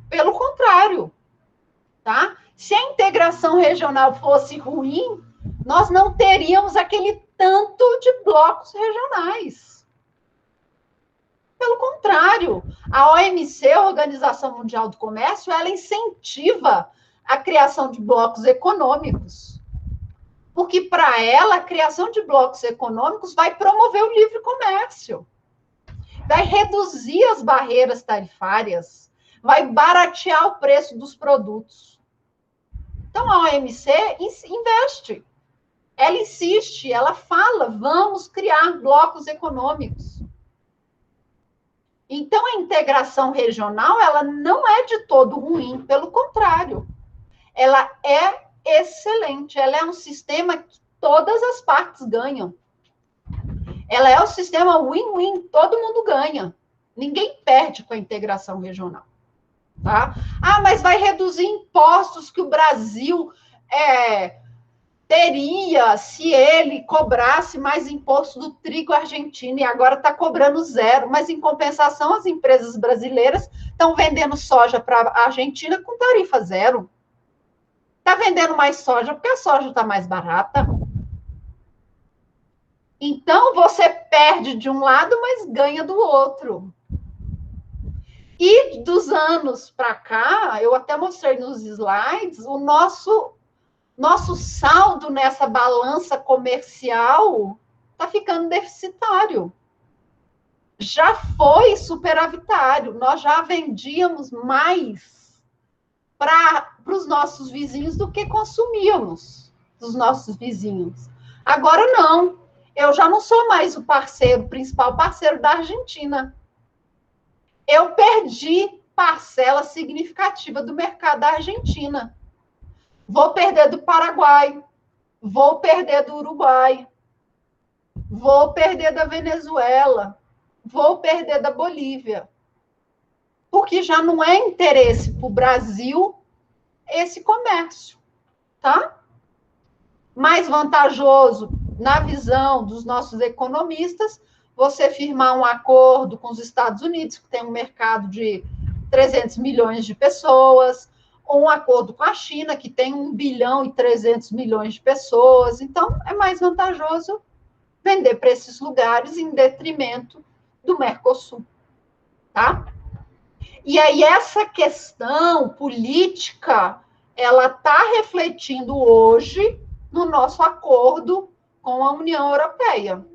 pelo contrário, tá? Se a integração regional fosse ruim, nós não teríamos aquele tanto de blocos regionais. Pelo contrário, a OMC, a Organização Mundial do Comércio, ela incentiva a criação de blocos econômicos. Porque, para ela, a criação de blocos econômicos vai promover o livre comércio, vai reduzir as barreiras tarifárias, vai baratear o preço dos produtos. Então, a OMC investe. Ela insiste, ela fala, vamos criar blocos econômicos. Então, a integração regional, ela não é de todo ruim, pelo contrário. Ela é excelente, ela é um sistema que todas as partes ganham. Ela é o sistema win-win, todo mundo ganha. Ninguém perde com a integração regional. Tá? Ah, mas vai reduzir impostos que o Brasil teria se ele cobrasse mais imposto do trigo argentino e agora está cobrando zero. Mas, em compensação, as empresas brasileiras estão vendendo soja para a Argentina com tarifa zero. Está vendendo mais soja porque a soja está mais barata. Então, você perde de um lado, mas ganha do outro. E dos anos para cá, eu até mostrei nos slides, o nosso saldo nessa balança comercial está ficando deficitário. Já foi superavitário. Nós já vendíamos mais para os nossos vizinhos do que consumíamos dos nossos vizinhos. Agora não. Eu já não sou mais o principal parceiro da Argentina. Eu perdi parcela significativa do mercado da Argentina. Vou perder do Paraguai, vou perder do Uruguai, vou perder da Venezuela, vou perder da Bolívia. Porque já não é interesse para o Brasil esse comércio, tá? Mais vantajoso, na visão dos nossos economistas, você firmar um acordo com os Estados Unidos, que tem um mercado de 300 milhões de pessoas, ou um acordo com a China, que tem 1 bilhão e 300 milhões de pessoas. Então, é mais vantajoso vender para esses lugares em detrimento do Mercosul, tá? E aí, essa questão política, ela está refletindo hoje no nosso acordo com a União Europeia.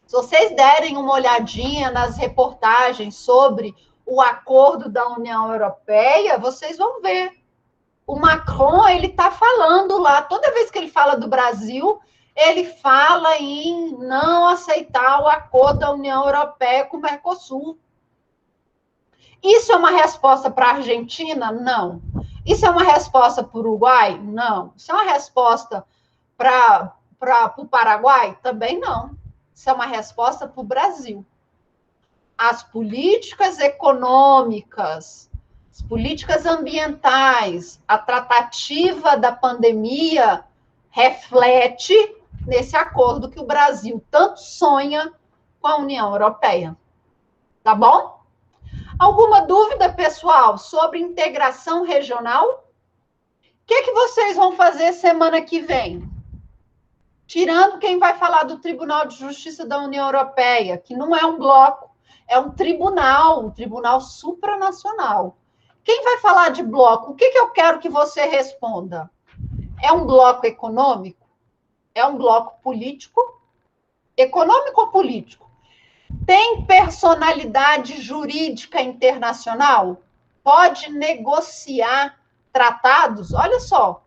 Se vocês derem uma olhadinha nas reportagens sobre o acordo da União Europeia, vocês vão ver. O Macron, ele está falando lá, toda vez que ele fala do Brasil, ele fala em não aceitar o acordo da União Europeia com o Mercosul. Isso é uma resposta para a Argentina? Não. Isso é uma resposta para o Uruguai? Não. Isso é uma resposta para o Paraguai? Também não. Isso é uma resposta para o Brasil. As políticas econômicas, as políticas ambientais, a tratativa da pandemia reflete nesse acordo que o Brasil tanto sonha com a União Europeia. Tá bom? Alguma dúvida, pessoal, sobre integração regional? O que vocês vão fazer semana que vem? Tirando quem vai falar do Tribunal de Justiça da União Europeia, que não é um bloco, é um tribunal supranacional. Quem vai falar de bloco? O que eu quero que você responda? É um bloco econômico? É um bloco político? Econômico ou político? Tem personalidade jurídica internacional? Pode negociar tratados? Olha só.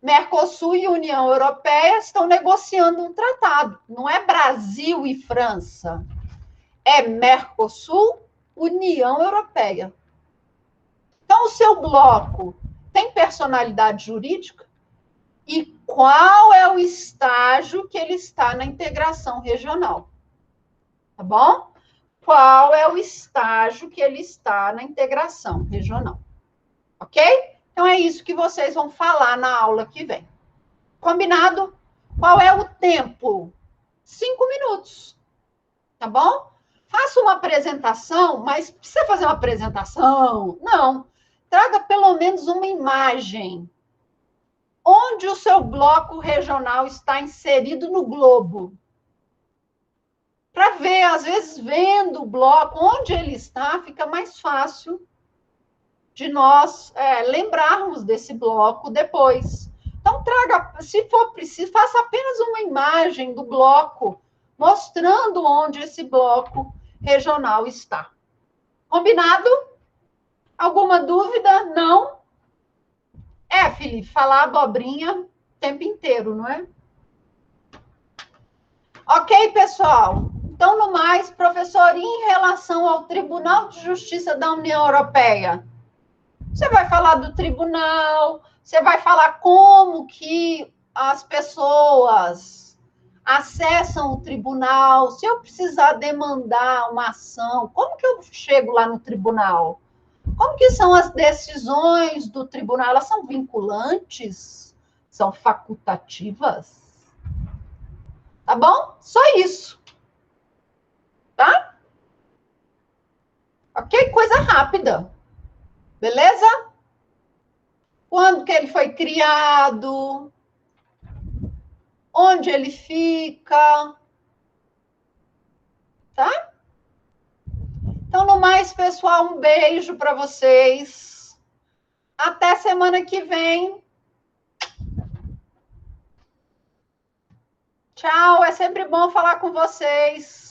Mercosul e União Europeia estão negociando um tratado. Não é Brasil e França. É Mercosul, União Europeia. Então, o seu bloco tem personalidade jurídica? E qual é o estágio que ele está na integração regional? Tá bom? Qual é o estágio que ele está na integração regional? Ok? Então, é isso que vocês vão falar na aula que vem. Combinado? Qual é o tempo? 5 minutos. Tá bom? Faça uma apresentação, mas precisa fazer uma apresentação? Não. Traga pelo menos uma imagem. Onde o seu bloco regional está inserido no globo? Para ver, às vezes, vendo o bloco, onde ele está, fica mais fácil de nós lembrarmos desse bloco depois. Então, traga, se for preciso, faça apenas uma imagem do bloco, mostrando onde esse bloco regional está. Combinado? Alguma dúvida? Não? Felipe, falar abobrinha o tempo inteiro, não é? Ok, pessoal? Então, no mais, professor, em relação ao Tribunal de Justiça da União Europeia, você vai falar do tribunal, você vai falar como que as pessoas acessam o tribunal? Se eu precisar demandar uma ação, como que eu chego lá no tribunal? Como que são as decisões do tribunal? Elas são vinculantes? São facultativas? Tá bom? Só isso. Tá? Ok? Coisa rápida. Beleza? Quando que ele foi criado? Onde ele fica? Tá? Então, no mais, pessoal, um beijo para vocês. Até semana que vem. Tchau, é sempre bom falar com vocês.